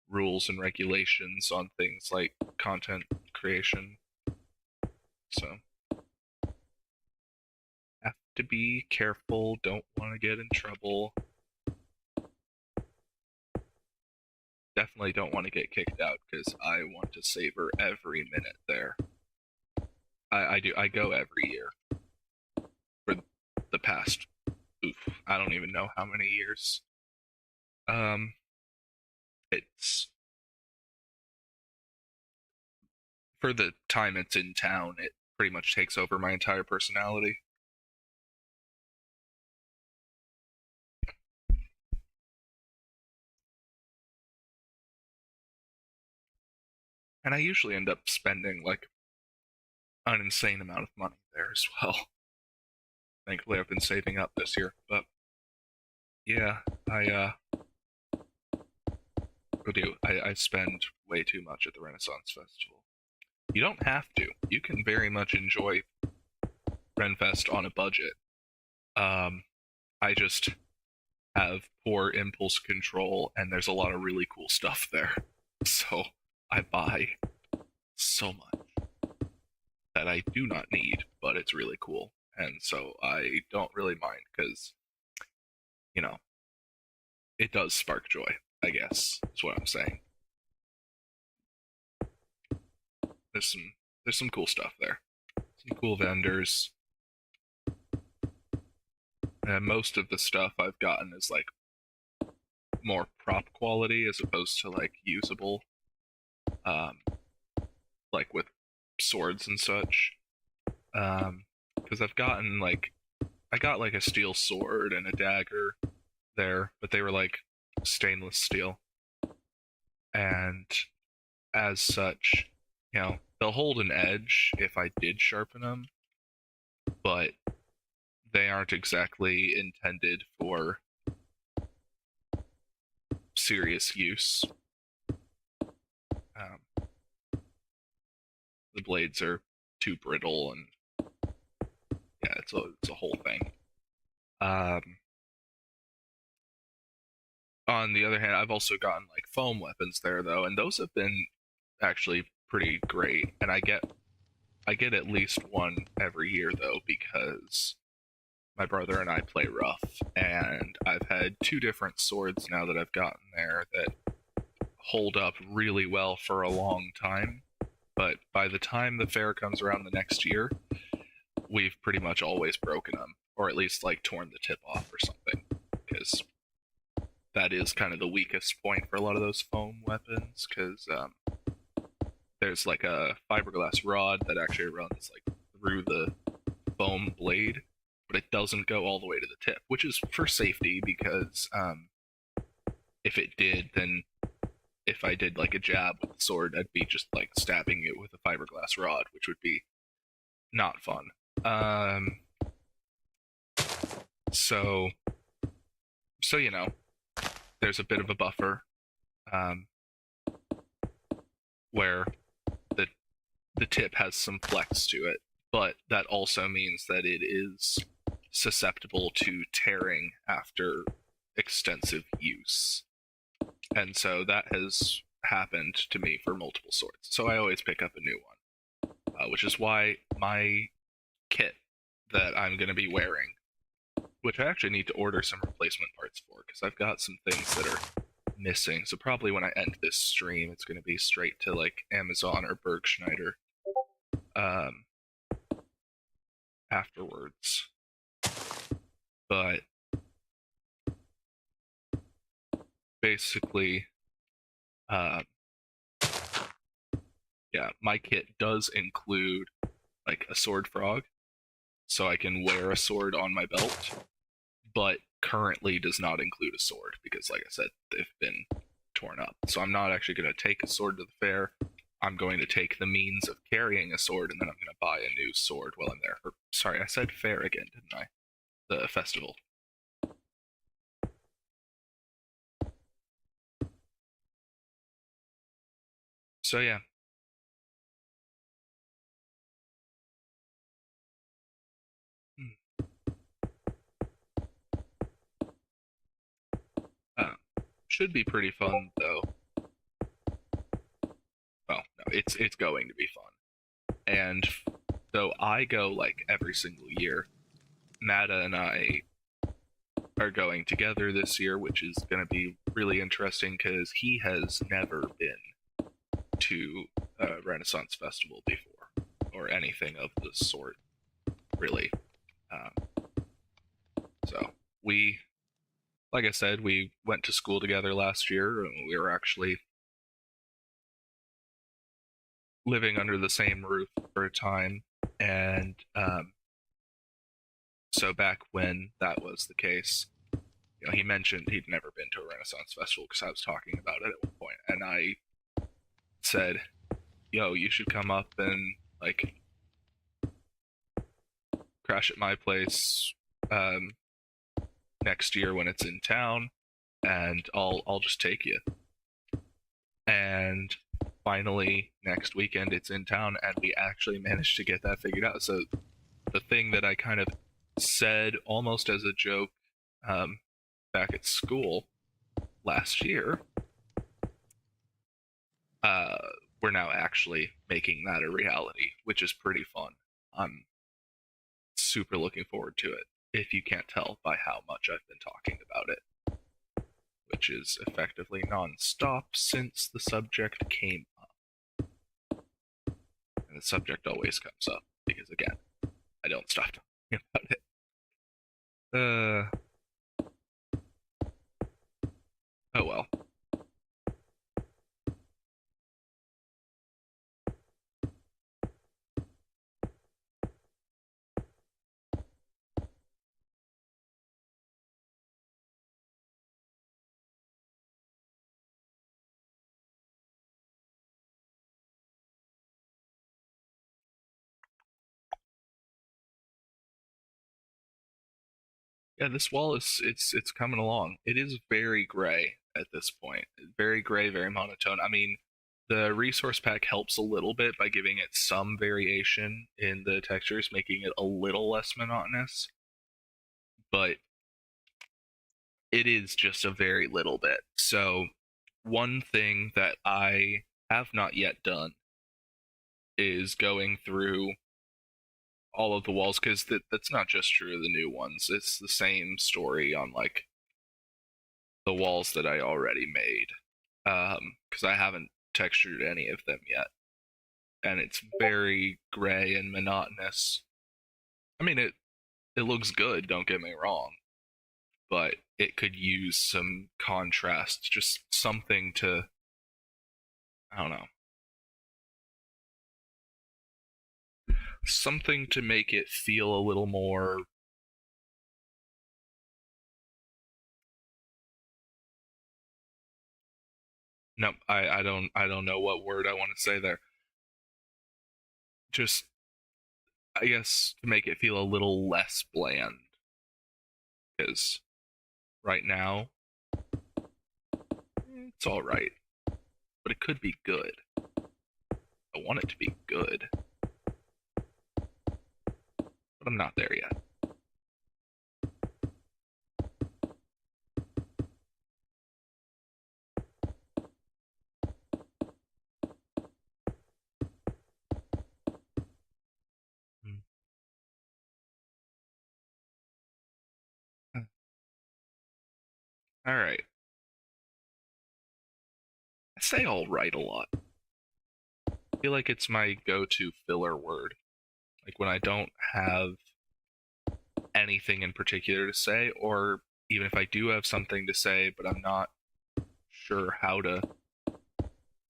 A: rules and regulations on things like content creation. So, have to be careful. Don't want to get in trouble. Definitely don't want to get kicked out because I want to savor every minute there. I do. I go every year for the past. Oof, I don't even know how many years. Um, it's for the time it's in town. It pretty much takes over my entire personality. And I usually end up spending like an insane amount of money there as well. Thankfully, I've been saving up this year, but yeah, I spend way too much at the Renaissance Festival. You don't have to. You can very much enjoy Renfest on a budget. Um, I just have poor impulse control, and there's a lot of really cool stuff there. So I buy so much that I do not need, but it's really cool. And so I don't really mind because, you know, it does spark joy, I guess, is what I'm saying. There's some there's some cool stuff there. Some cool vendors. And most of the stuff I've gotten is like more prop quality as opposed to like usable. Um, like with swords and such. Because I've gotten like I got like a steel sword and a dagger there, but they were like stainless steel, and as such, they'll hold an edge if I did sharpen them, but they aren't exactly intended for serious use. Um, the blades are too brittle, and yeah, it's a whole thing. Um, on the other hand, I've also gotten like foam weapons there though, and those have been actually pretty great. And I get at least one every year though because my brother and I play rough, and I've had two different swords now that I've gotten there that hold up really well for a long time. But by the time the fair comes around the next year, we've pretty much always broken them, or at least like torn the tip off or something, because that is kind of the weakest point for a lot of those foam weapons. Because there's like a fiberglass rod that actually runs like through the foam blade, but it doesn't go all the way to the tip, which is for safety because if it did, then if I did like a jab with the sword, I'd be just like stabbing it with a fiberglass rod, which would be not fun. Um, so, so there's a bit of a buffer um, where the the tip has some flex to it, but that also means that it is susceptible to tearing after extensive use. And so that has happened to me for multiple swords. So I always pick up a new one, which is why my kit that I'm going to be wearing, which I actually need to order some replacement parts for, because I've got some things that are missing. So probably when I end this stream, it's going to be straight to like Amazon or Bergschneider um, afterwards. But basically, uh, yeah, my kit does include like a sword frog, so I can wear a sword on my belt, but currently does not include a sword because, like I said, they've been torn up. So I'm not actually going to take a sword to the fair. I'm going to take the means of carrying a sword, and then I'm going to buy a new sword while I'm there. Or, sorry, I said fair again, didn't I? The festival. So yeah. Uh, should be pretty fun though. Well, no, it's going to be fun. And though I go like every single year, Mata and I are going together this year, which is going to be really interesting because he has never been to a Renaissance Festival before, or anything of the sort, really. Um, so we, like I said, we went to school together last year, and we were actually living under the same roof for a time, and so back when that was the case, he mentioned he'd never been to a Renaissance festival because I was talking about it at one point, and I said, "Yo, you should come up and like crash at my place um, next year when it's in town, and I'll just take you." And finally, next weekend it's in town, and we actually managed to get that figured out. So the thing that I kind of said almost as a joke um, back at school last year, uh, we're now actually making that a reality, which is pretty fun. I'm super looking forward to it, if you can't tell by how much I've been talking about it, which is effectively non-stop since the subject came up. And the subject always comes up, because again, I don't stop talking about it. Oh well. Yeah, this wall is it's coming along. It is very gray at this point. Very gray, very monotone. I mean, the resource pack helps a little bit by giving it some variation in the textures, making it a little less monotonous, but it is just a very little bit. So, one thing that I have not yet done is going through all of the walls, because that's not just true of the new ones. It's the same story on like the walls that I already made, because I haven't textured any of them yet, and it's very gray and monotonous. I mean, it looks good. Don't get me wrong, but it could use some contrast, just something to, I don't know, something to make it feel a little more. No, I don't know what word I want to say there. Just, I guess, to make it feel a little less bland, because right now it's all right, but it could be good. I want it to be good, but I'm not there yet. All right. I say all right a lot. I feel like it's my go-to filler word. Like when I don't have anything in particular to say, or even if I do have something to say, but I'm not sure how to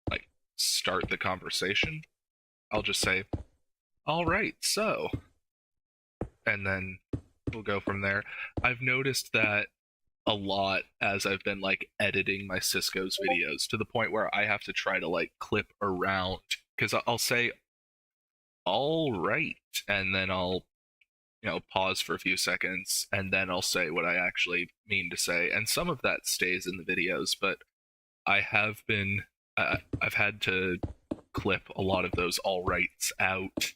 A: like start the conversation, I'll just say, all right, so, and then we'll go from there. I've noticed that a lot as I've been like editing my Cisco's videos, to the point where I have to try to like clip around, because I'll say all right, and then I'll pause for a few seconds, and then I'll say what I actually mean to say, and some of that stays in the videos, but I have been I've had to clip a lot of those all rights out.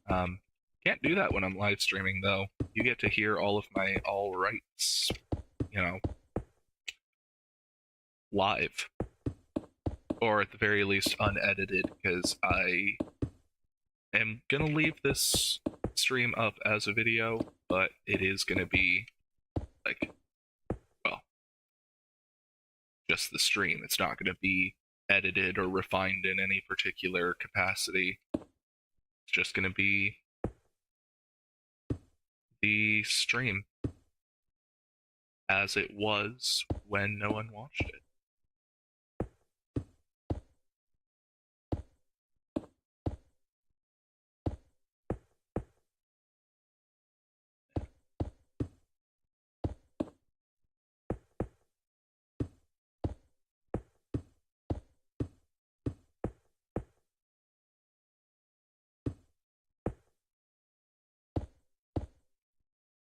A: um can't do that when I'm live streaming, though. You get to hear all of my all rights, you know live, or at the very least unedited, because I am gonna leave this stream up as a video, but it is gonna be like, well, just the stream. It's not gonna be edited or refined in any particular capacity. It's just gonna be the stream as it was when no one watched it.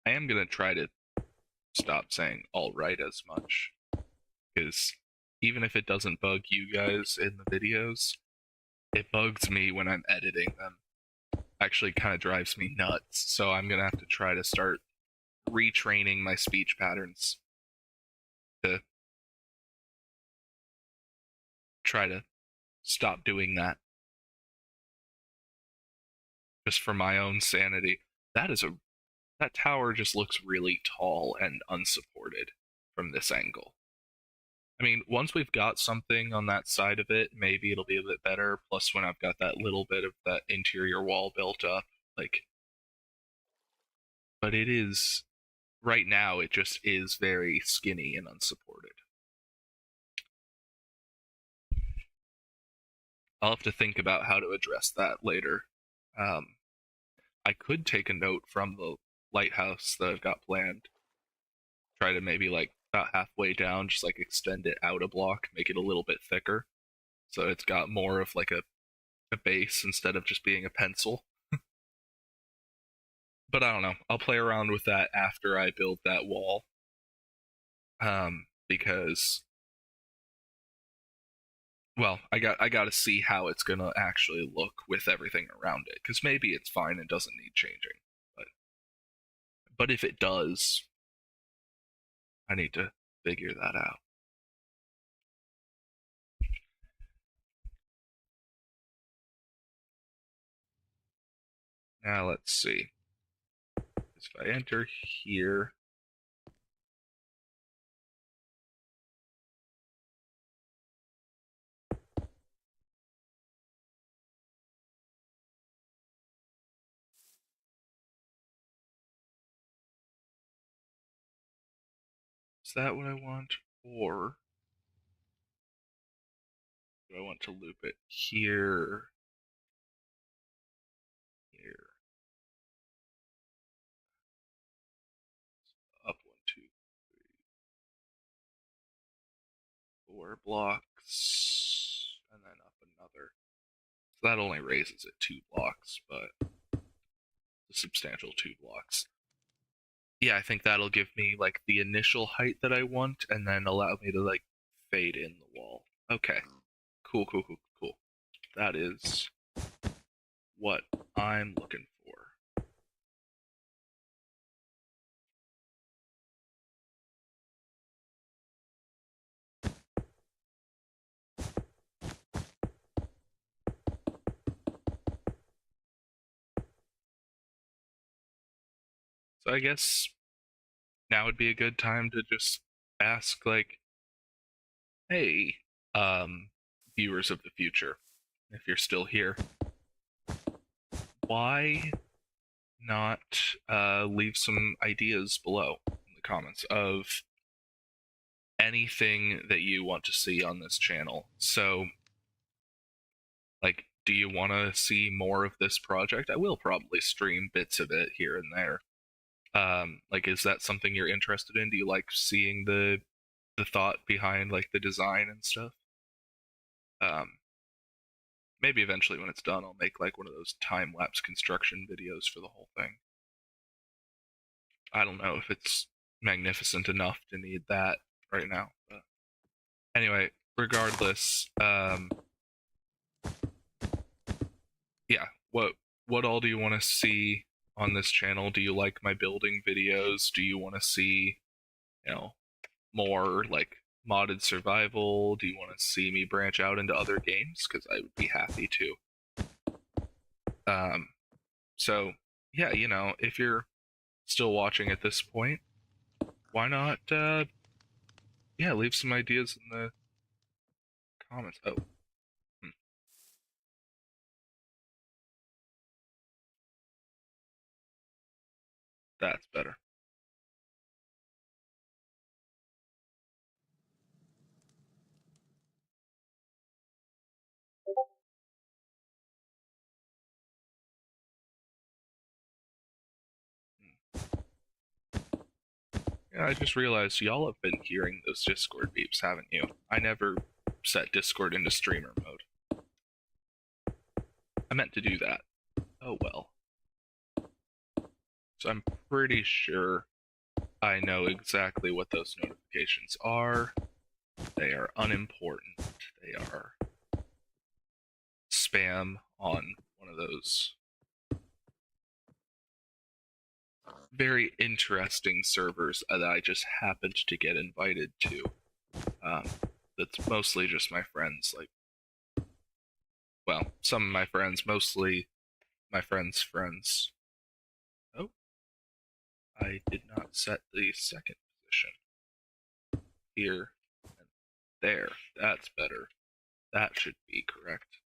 A: I am gonna try to stop saying all right as much, because even if it doesn't bug you guys in the videos, it bugs me when I'm editing them. actually kind of drives me nuts. So I'm gonna have to try to start retraining my speech patterns to try to stop doing that, just for my own sanity. That is a that tower just looks really tall and unsupported from this angle. I mean, once we've got something on that side of it, maybe it'll be a bit better. Plus, when I've got that little bit of that interior wall built up, like, but it is right now, it just is very skinny and unsupported. I'll have to think about how to address that later. Um, I could take a note from the lighthouse that I've got planned. Try to maybe like about halfway down, just like extend it out a block, make it a little bit thicker, so it's got more of like a base instead of just being a pencil. But I don't know. I'll play around with that after I build that wall. Because well, I got to see how it's gonna actually look with everything around it. Because maybe it's fine and doesn't need changing, but if it does, I need to figure that out. Now let's see. If I enter here, is that what I want? Or do I want to loop it here, here, up one, two, four blocks, and then up another? So that only raises it 2 blocks, but a substantial 2 blocks. Yeah, I think that'll give me like the initial height that I want, and then allow me to like fade in the wall. Okay, cool, cool, cool, cool. That is what I'm looking for. So I guess now would be a good time to just ask, like, hey, viewers of the future, if you're still here, why not leave some ideas below in the comments of anything that you want to see on this channel? So, like, do you want to see more of this project? I will probably stream bits of it here and there. Like, is that something you're interested in? Do you like seeing the thought behind like the design and stuff? Um, Maybe eventually when it's done, I'll make like one of those time lapse construction videos for the whole thing. I don't know if it's magnificent enough to need that right now, but anyway, regardless, yeah, what all do you want to see on this channel? Do you like my building videos? Do you want to see, you know, more like modded survival? Do you want to see me branch out into other games? Because I would be happy to. Um, so yeah, you know, if you're still watching at this point, why not, yeah, leave some ideas in the comments. Oh, hmm, that's better. Yeah, I just realized y'all have been hearing those Discord beeps, haven't you? I never set Discord into streamer mode. I meant to do that. Oh well. So I'm pretty sure I know exactly what those notifications are. They are unimportant. They are spam on one of those very interesting servers that I just happened to get invited to. Um, that's mostly just my friends. Like, well, some of my friends, mostly my friends' friends. Oh, I did not set the second position here and there. That's better. That should be correct.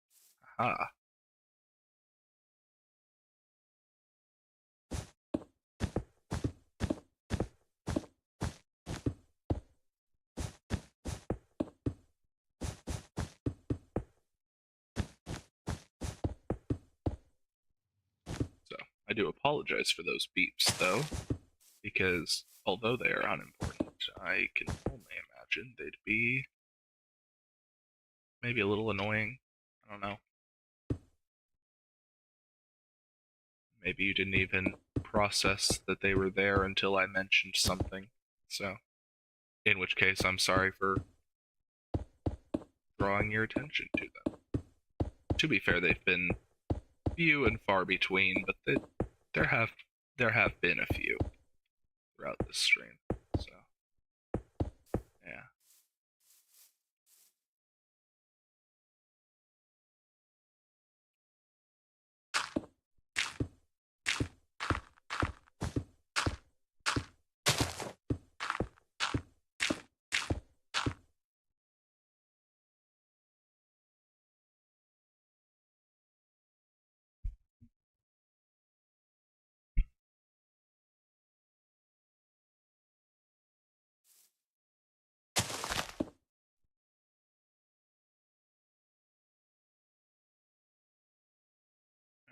A: Aha. So I do apologize for those beeps, though, because although they are unimportant, I can only imagine they'd be maybe a little annoying. I don't know. Maybe you didn't even process that they were there until I mentioned something. So, in which case, I'm sorry for drawing your attention to them. To be fair, they've been few and far between, but there have there have been a few throughout this stream. So, yeah.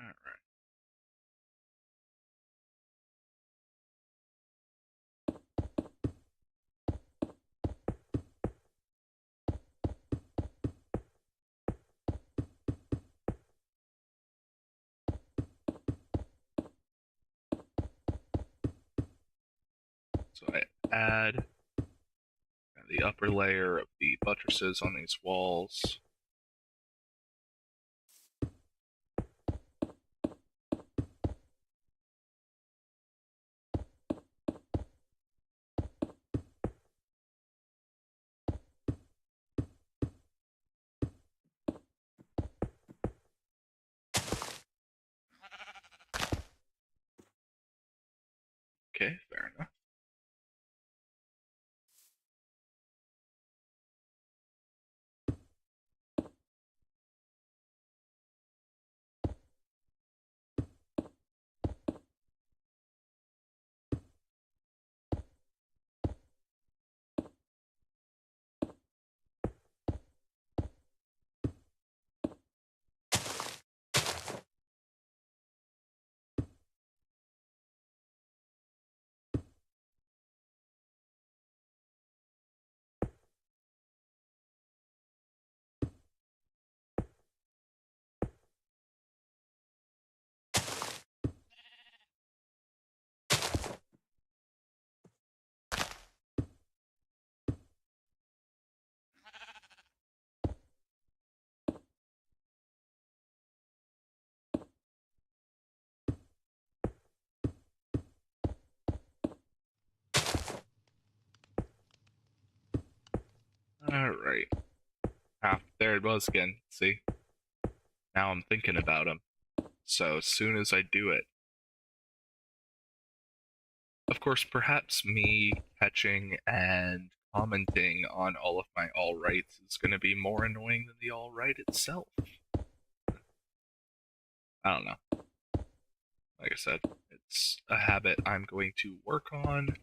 A: All right. So I add the upper layer of the buttresses on these walls. Okay, fair enough. All right. Ah, there it was again. See? Now I'm thinking about them. So as soon as I do it, of course, perhaps me catching and commenting on all of my all rights is going to be more annoying than the all right itself. I don't know. Like I said, it's a habit I'm going to work on,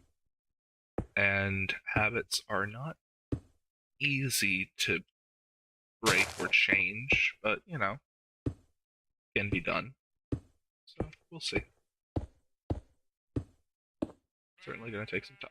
A: and habits are not easy to break or change, but can be done. So we'll see. Certainly going to take some time.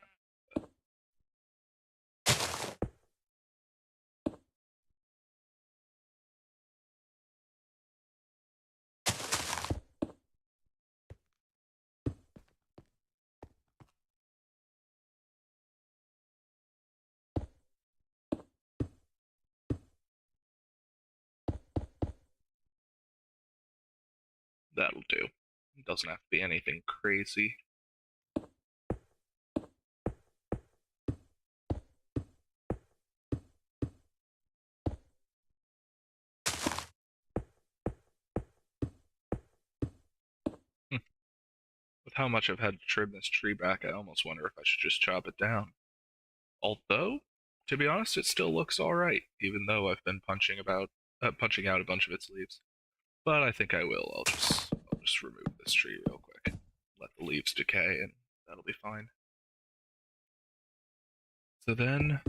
A: That'll do. It doesn't have to be anything crazy. how much I've had to trim this tree back, I almost wonder if I should just chop it down. Although, to be honest, it still looks all right, even though I've been punching out a bunch of its leaves. But I think I will. I'll just remove this tree real quick, let the leaves decay, and that'll be fine. So then,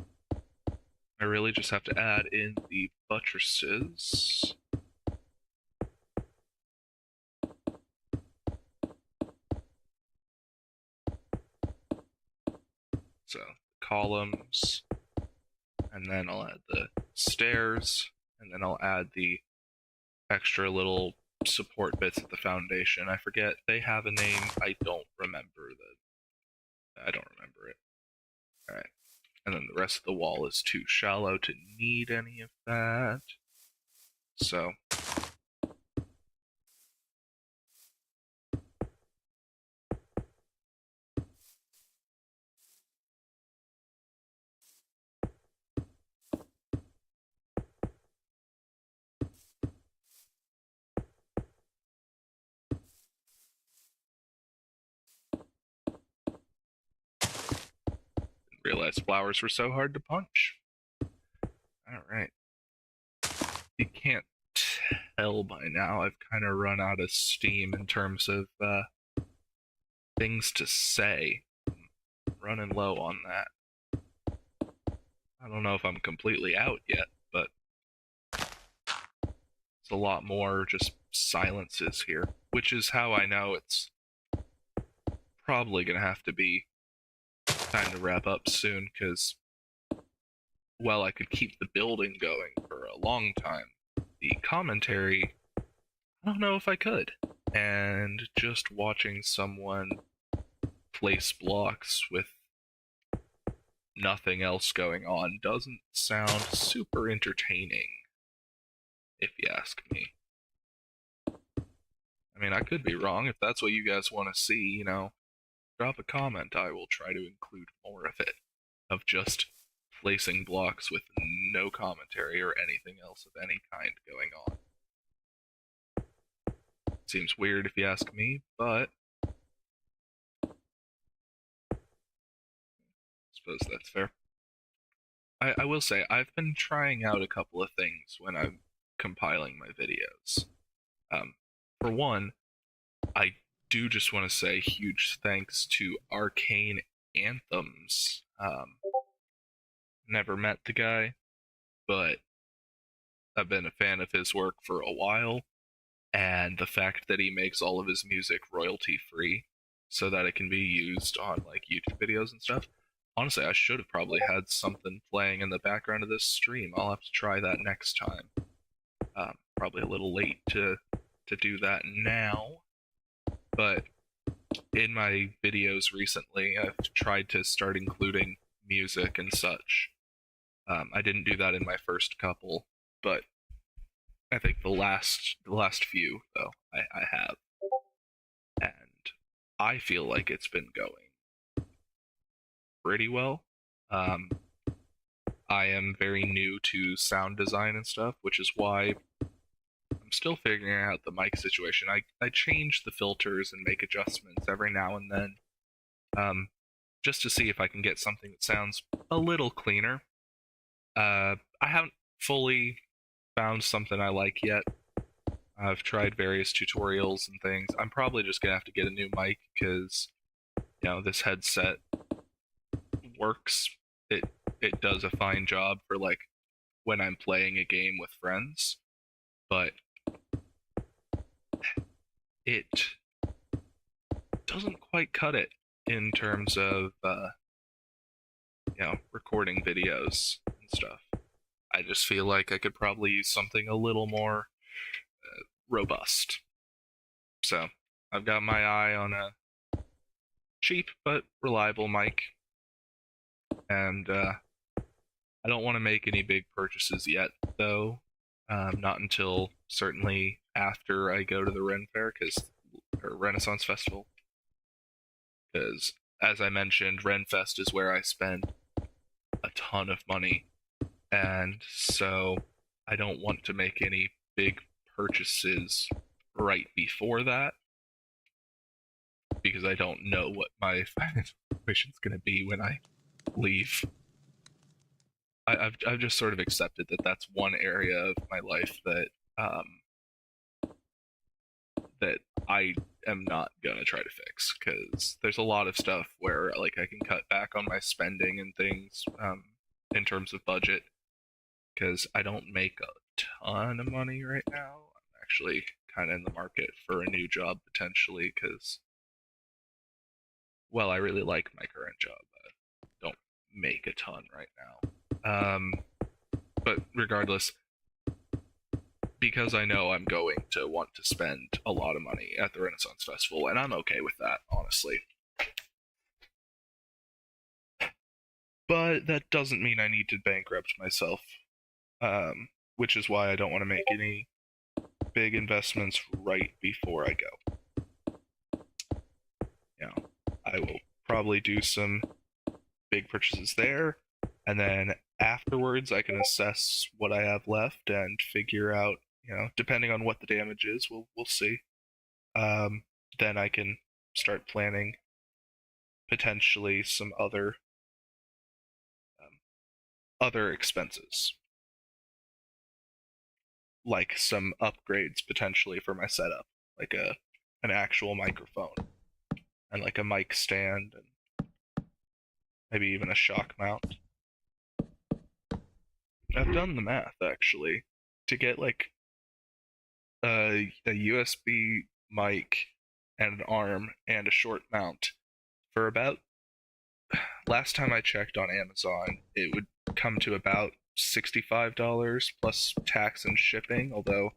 A: I really just have to add in the buttresses. So, columns, and then I'll add the stairs, and then I'll add the extra little support bits at the foundation. I forget, they have a name. I don't remember it. Alright. And then the rest of the wall is too shallow to need any of that. So realized flowers were so hard to punch. Alright. You can't tell by now, I've kind of run out of steam in terms of things to say. I'm running low on that. I don't know if I'm completely out yet, but it's a lot more just silences here, which is how I know it's probably gonna have to be time to wrap up soon, because, well, I could keep the building going for a long time. The commentary, I don't know if I could. And just watching someone place blocks with nothing else going on doesn't sound super entertaining, if you ask me. I mean, I could be wrong. If that's what you guys want to see, drop a comment. I will try to include more of it, of just placing blocks with no commentary or anything else of any kind going on. Seems weird if you ask me, but I suppose that's fair. I will say, I've been trying out a couple of things when I'm compiling my videos. For one, I do just want to say huge thanks to Arcane Anthems. Never met the guy, but I've been a fan of his work for a while, and the fact that he makes all of his music royalty free so that it can be used on like YouTube videos and stuff. Honestly, I should have probably had something playing in the background of this stream. I'll have to try that next time. Probably a little late to do that now, but in my videos recently, I've tried to start including music and such. I didn't do that in my first couple, but I think the last few though I have, and I feel like it's been going pretty well. I am very new to sound design and stuff, which is why I'm still figuring out the mic situation. I change the filters and make adjustments every now and then, just to see if I can get something that sounds a little cleaner. I haven't fully found something I like yet. I've tried various tutorials and things. I'm probably just gonna have to get a new mic because, this headset works. It does a fine job for like when I'm playing a game with friends, but it doesn't quite cut it in terms of recording videos and stuff. I just feel like I could probably use something a little more robust. So I've got my eye on a cheap but reliable mic, and I don't want to make any big purchases yet, though. Not until certainly after I go to the Ren Fair, or Renaissance Festival, because as I mentioned, Renfest is where I spend a ton of money, and so I don't want to make any big purchases right before that. because I don't know what my financial situation is going to be when I leave. I've just sort of accepted that that's one area of my life um, that I am not gonna try to fix, because there's a lot of stuff where like I can cut back on my spending and things in terms of budget, because I don't make a ton of money right now. I'm actually kind of in the market for a new job potentially because, well, I really like my current job. I don't make a ton right now. But regardless, because I know I'm going to want to spend a lot of money at the Renaissance Festival, and I'm okay with that, honestly. But that doesn't mean I need to bankrupt myself, which is why I don't want to make any big investments right before I go. You know, I will probably do some big purchases there, and then afterwards I can assess what I have left and figure out, depending on what the damage is, we'll see. Um, then I can start planning potentially some other expenses, like some upgrades potentially for my setup, like an actual microphone and like a mic stand and maybe even a shock mount. I've done the math actually to get like a USB mic and an arm and a short mount for about, last time I checked on Amazon, it would come to about $65 plus tax and shipping, although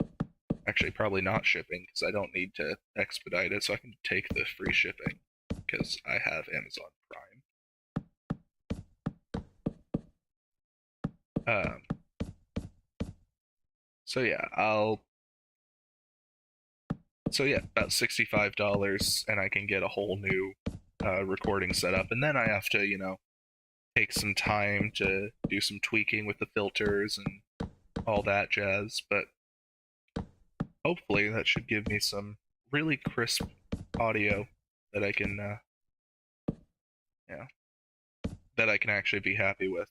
A: actually probably not shipping because I don't need to expedite it, so I can take the free shipping because I have Amazon Prime. So yeah, about $65, and I can get a whole new recording setup, and then I have to, take some time to do some tweaking with the filters and all that jazz. But hopefully, that should give me some really crisp audio that I can, yeah, that I can actually be happy with.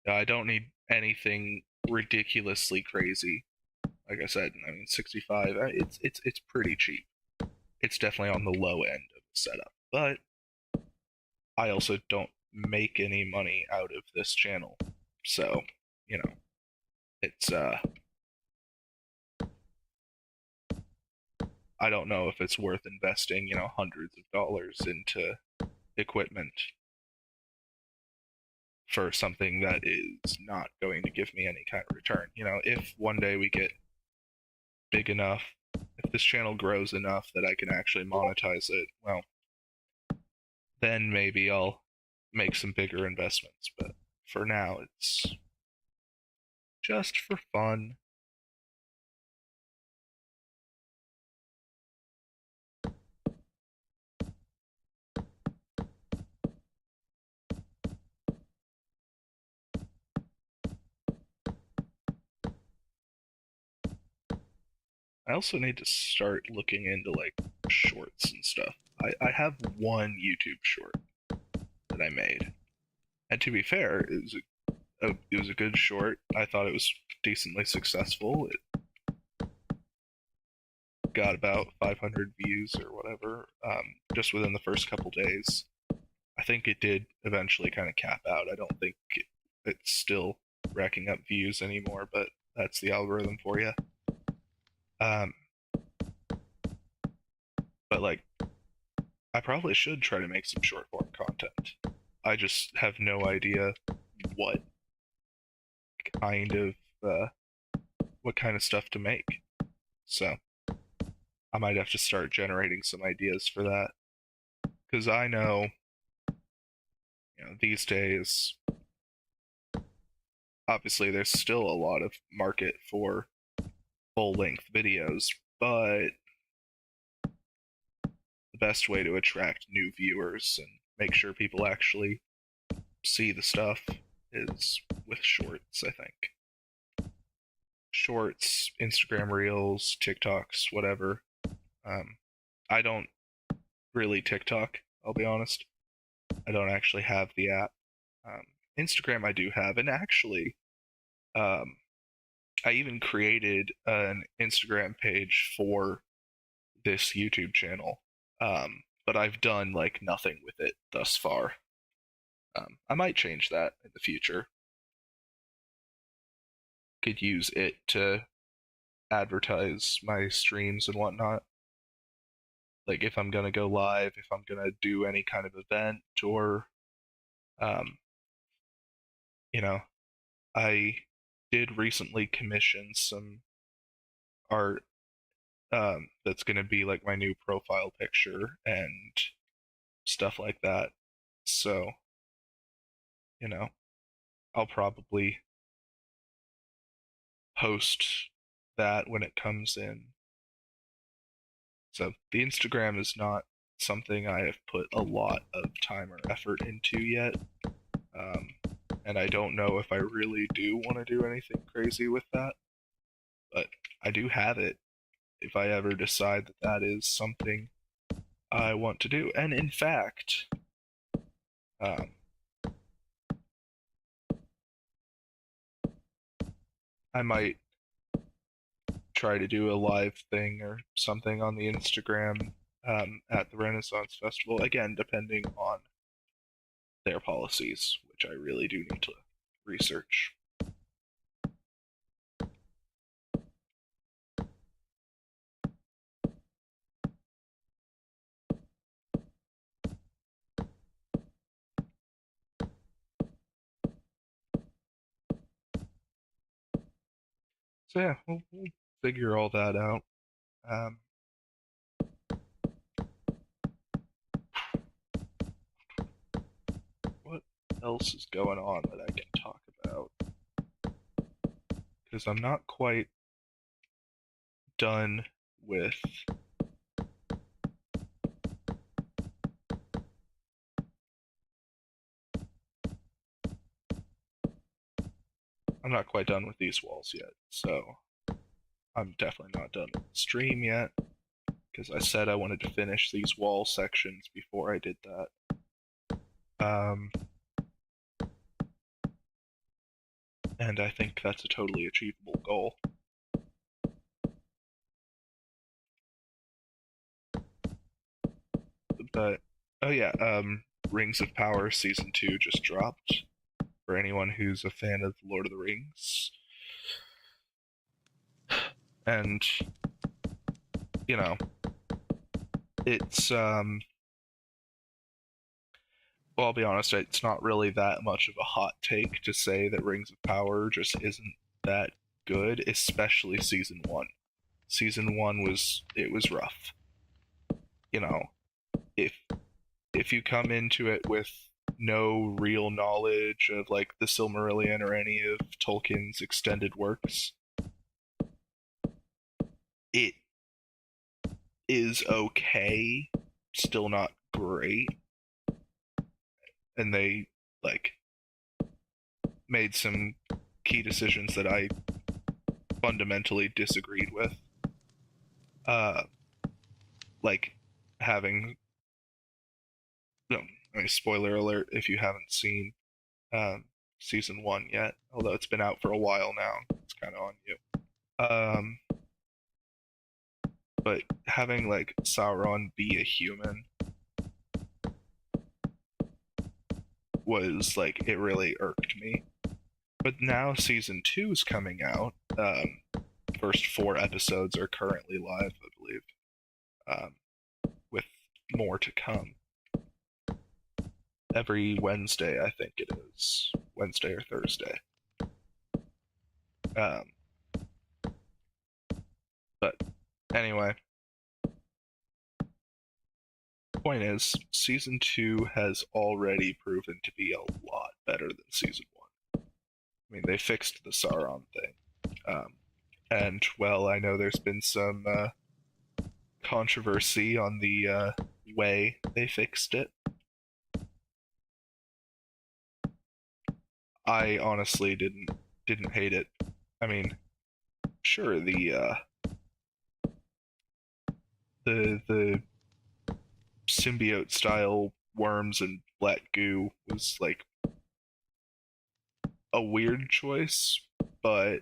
A: I don't need anything ridiculously crazy. Like I said, I mean, 65. It's pretty cheap. It's definitely on the low end of the setup, but I also don't make any money out of this channel, so it's I don't know if it's worth investing hundreds of dollars into equipment for something that is not going to give me any kind of return. If one day we get big enough, if this channel grows enough that I can actually monetize it, well, then maybe I'll make some bigger investments. But for now, it's just for fun. I also need to start looking into like shorts and stuff. I have one YouTube short that I made, and to be fair, it was a good short. I thought it was decently successful. It got about 500 views or whatever, just within the first couple days. I think it did eventually kind of cap out. I don't think it's still racking up views anymore, but that's the algorithm for you. Um, but like, I probably should try to make some short form content. I just have no idea what kind of what kind of stuff to make. So I might have to start generating some ideas for that, because I know, these days, obviously there's still a lot of market for full-length videos, but the best way to attract new viewers and make sure people actually see the stuff is with shorts, I think. Shorts, Instagram Reels, TikToks, whatever. I don't really TikTok, I'll be honest. I don't actually have the app. Um, Instagram I do have, and actually, um, I even created an Instagram page for this YouTube channel. But I've done like nothing with it thus far. I might change that in the future. Could use it to advertise my streams and whatnot. Like if I'm gonna go live, if I'm gonna do any kind of event, or um, you know, I did recently commission some art that's gonna be like my new profile picture and stuff like that. So, you know, I'll probably post that when it comes in. So the Instagram is not something I have put a lot of time or effort into yet. Um, and I don't know if I really do want to do anything crazy with that, but I do have it if I ever decide that that is something I want to do. And in fact, um, I might try to do a live thing or something on the Instagram at the Renaissance Festival, again, depending on their policies, which I really do need to research. So yeah, we'll figure all that out. Um, what else is going on that I can talk about? Because I'm not quite done with I'm not quite done with these walls yet, so I'm definitely not done with the stream yet, because I said I wanted to finish these wall sections before I did that. And I think that's a totally achievable goal. But oh yeah, Rings of Power season 2 just dropped for anyone who's a fan of Lord of the Rings. And you know, it's well, I'll be honest, it's not really that much of a hot take to say that Rings of Power just isn't that good, especially season 1. Season 1 was rough. You know, if if you come into it with no real knowledge of like the Silmarillion or any of Tolkien's extended works, it is okay, still not great. And they like made some key decisions that I fundamentally disagreed with. Uh like having no, I mean, spoiler alert if you haven't seen season 1 yet, although it's been out for a while now. It's kind of on you. Um but having like Sauron be a human was like it really irked me. But now season 2 is coming out. First 4 episodes are currently live, I believe, with more to come. Every Wednesday, I think it is Wednesday or Thursday. Um, but anyway, point is, season 2 has already proven to be a lot better than season 1. I mean, they fixed the Sauron thing. And, well, I know there's been some controversy on the way they fixed it. I honestly didn't hate it. I mean, sure, the symbiote style worms and black goo was like a weird choice, but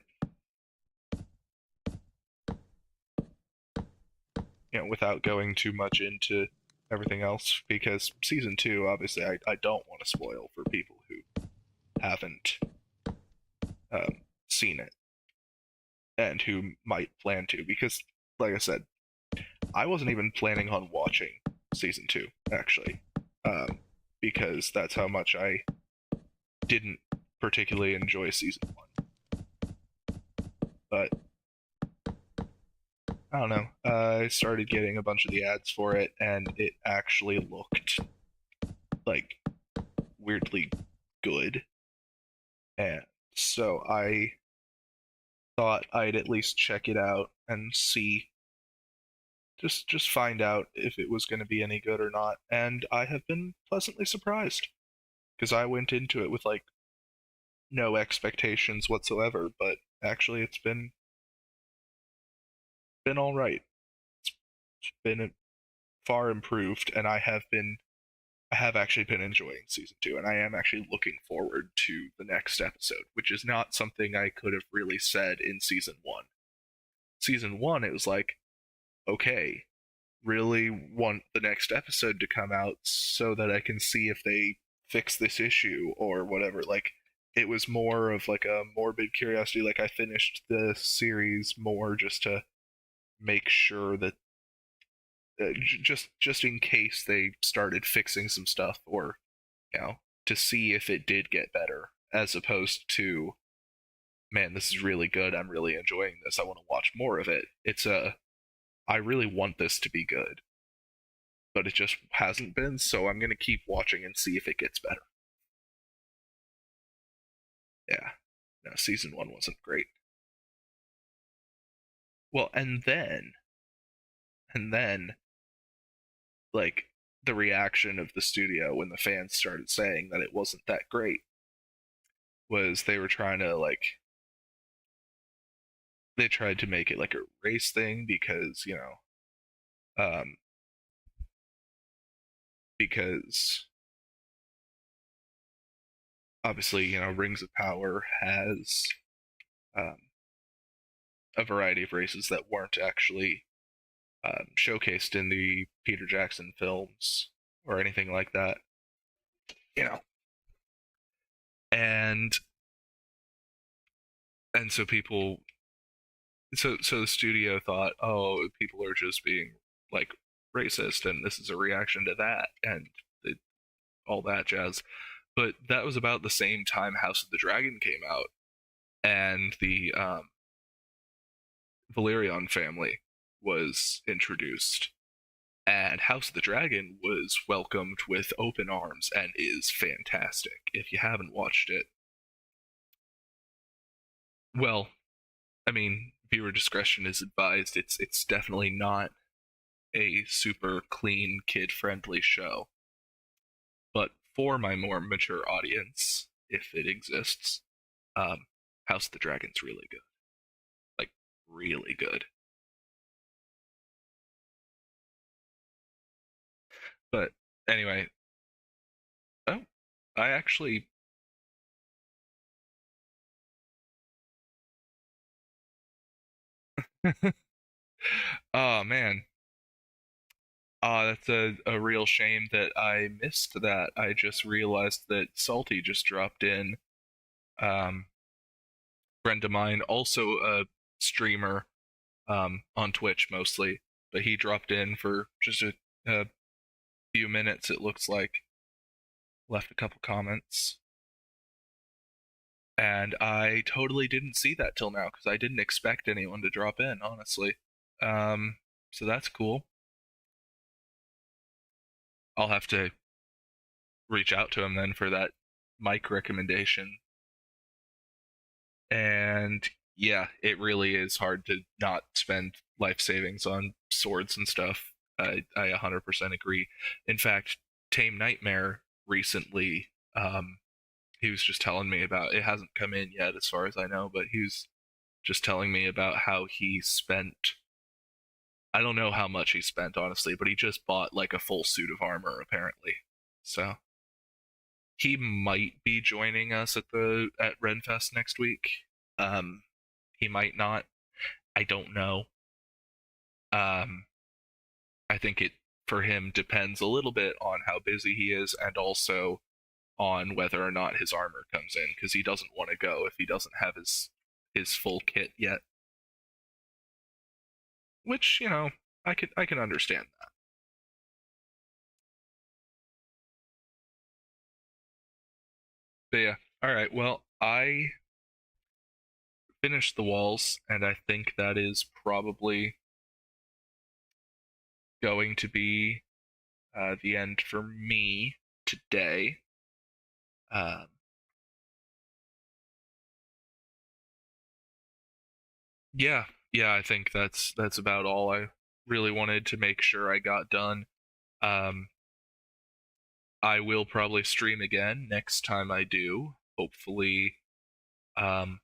A: without going too much into everything else, because season two, obviously, I don't want to spoil for people who haven't seen it and who might plan to, because, like I said, I wasn't even planning on watching season two, actually, because that's how much I didn't particularly enjoy season one. But I don't know. I started getting a bunch of the ads for it, and it actually looked like weirdly good. And so I thought I'd at least check it out and see, just find out if it was going to be any good or not. And I have been pleasantly surprised because I went into it with like no expectations whatsoever, but actually it's been all right. It's been far improved, and I have actually been enjoying season two, and I am actually looking forward to the next episode, which is not something I could have really said in season one. Season one, it was like, okay, really want the next episode to come out so that I can see if they fix this issue or whatever. Like, it was more of like a morbid curiosity. Like, I finished the series more just to make sure that just in case they started fixing some stuff, or you know, to see if it did get better, as opposed to, man, this is really good, I'm really enjoying this, I want to watch more of it. I really want this to be good, but it just hasn't been, so I'm going to keep watching and see if it gets better. Yeah. No, season one wasn't great. Well, and then like the reaction of the studio when the fans started saying that it wasn't that great was they were trying to like, they tried to make it like a race thing because, um because obviously, Rings of Power has um, a variety of races that weren't actually showcased in the Peter Jackson films or anything like that, you know. And so people, so the studio thought, oh, people are just being like racist, and this is a reaction to that, and all that jazz. But that was about the same time House of the Dragon came out, and the Valerian family was introduced, and House of the Dragon was welcomed with open arms and is fantastic. If you haven't watched it, well, I mean, viewer discretion is advised. It's definitely not a super clean, kid-friendly show, but for my more mature audience, if it exists, um, House of the Dragon's really good, like really good. But anyway, oh, I actually, oh man, that's a real shame that I missed that. I just realized that Salty just dropped in. Um, Friend of mine, also a streamer, on Twitch mostly, but he dropped in for just a few minutes. It looks like left a couple comments, and I totally didn't see that till now because I didn't expect anyone to drop in, honestly. So that's cool. I'll have to reach out to him then for that mic recommendation. And yeah, it really is hard to not spend life savings on swords and stuff. I 100% agree. In fact, Tame Nightmare recently, he was just telling me about, it hasn't come in yet as far as I know, but he was just telling me about how he spent I don't know how much he spent honestly, but he just bought like a full suit of armor apparently. So he might be joining us at Renfest next week. Um, he might not. I don't know. Um, I think it for him depends a little bit on how busy he is and also on whether or not his armor comes in because he doesn't want to go if he doesn't have his full kit yet. Which I can understand that. But yeah, all right. Well, I finished the walls, and I think that is probably going to be the end for me today. Um, yeah, yeah, I think that's about all I really wanted to make sure I got done. Um, I will probably stream again next time I do. Hopefully, um,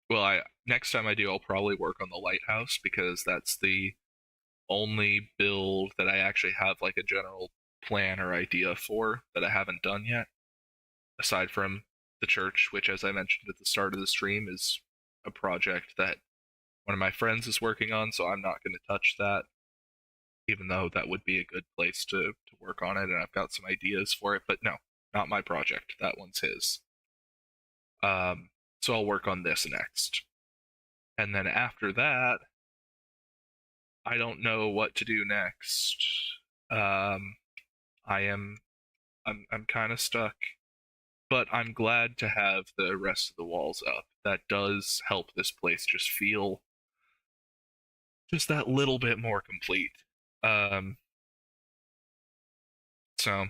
A: well, I next time I do, I'll probably work on the lighthouse because that's the only build that I actually have like a general plan or idea for that I haven't done yet, aside from the church, which, as I mentioned at the start of the stream, is a project that one of my friends is working on, so I'm not going to touch that, even though that would be a good place to work on it, and I've got some ideas for it. But no, not my project. That one's his. So I'll work on this next, and then after that, I don't know what to do next. Um, I am I'm kind of stuck, but I'm glad to have the rest of the walls up. That does help this place just feel just that little bit more complete. Um, so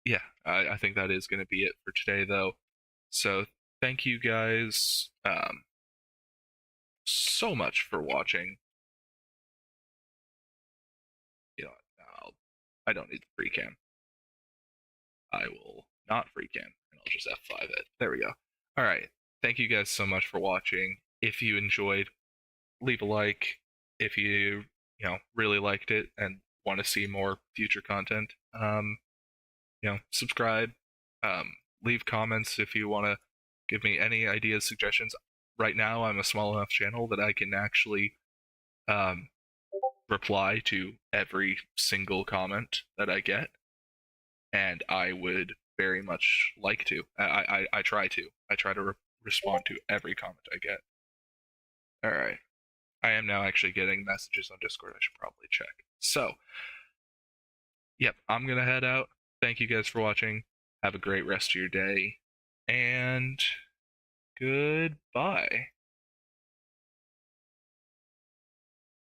A: yeah, I think that is going to be it for today, though. So thank you guys so much for watching. You know, I'll, I don't need the free cam. I will not free cam, and I'll just F5 it. There we go. All right. Thank you guys so much for watching. If you enjoyed, leave a like. If you really liked it and want to see more future content, subscribe. Leave comments if you want to give me any ideas, suggestions. Right now, I'm a small enough channel that I can actually um, reply to every single comment that I get, and I would very much like to. I try to. I try to respond to every comment I get. All right. I am now actually getting messages on Discord. I should probably check. So, yep, I'm gonna head out. Thank you guys for watching. Have a great rest of your day, and goodbye.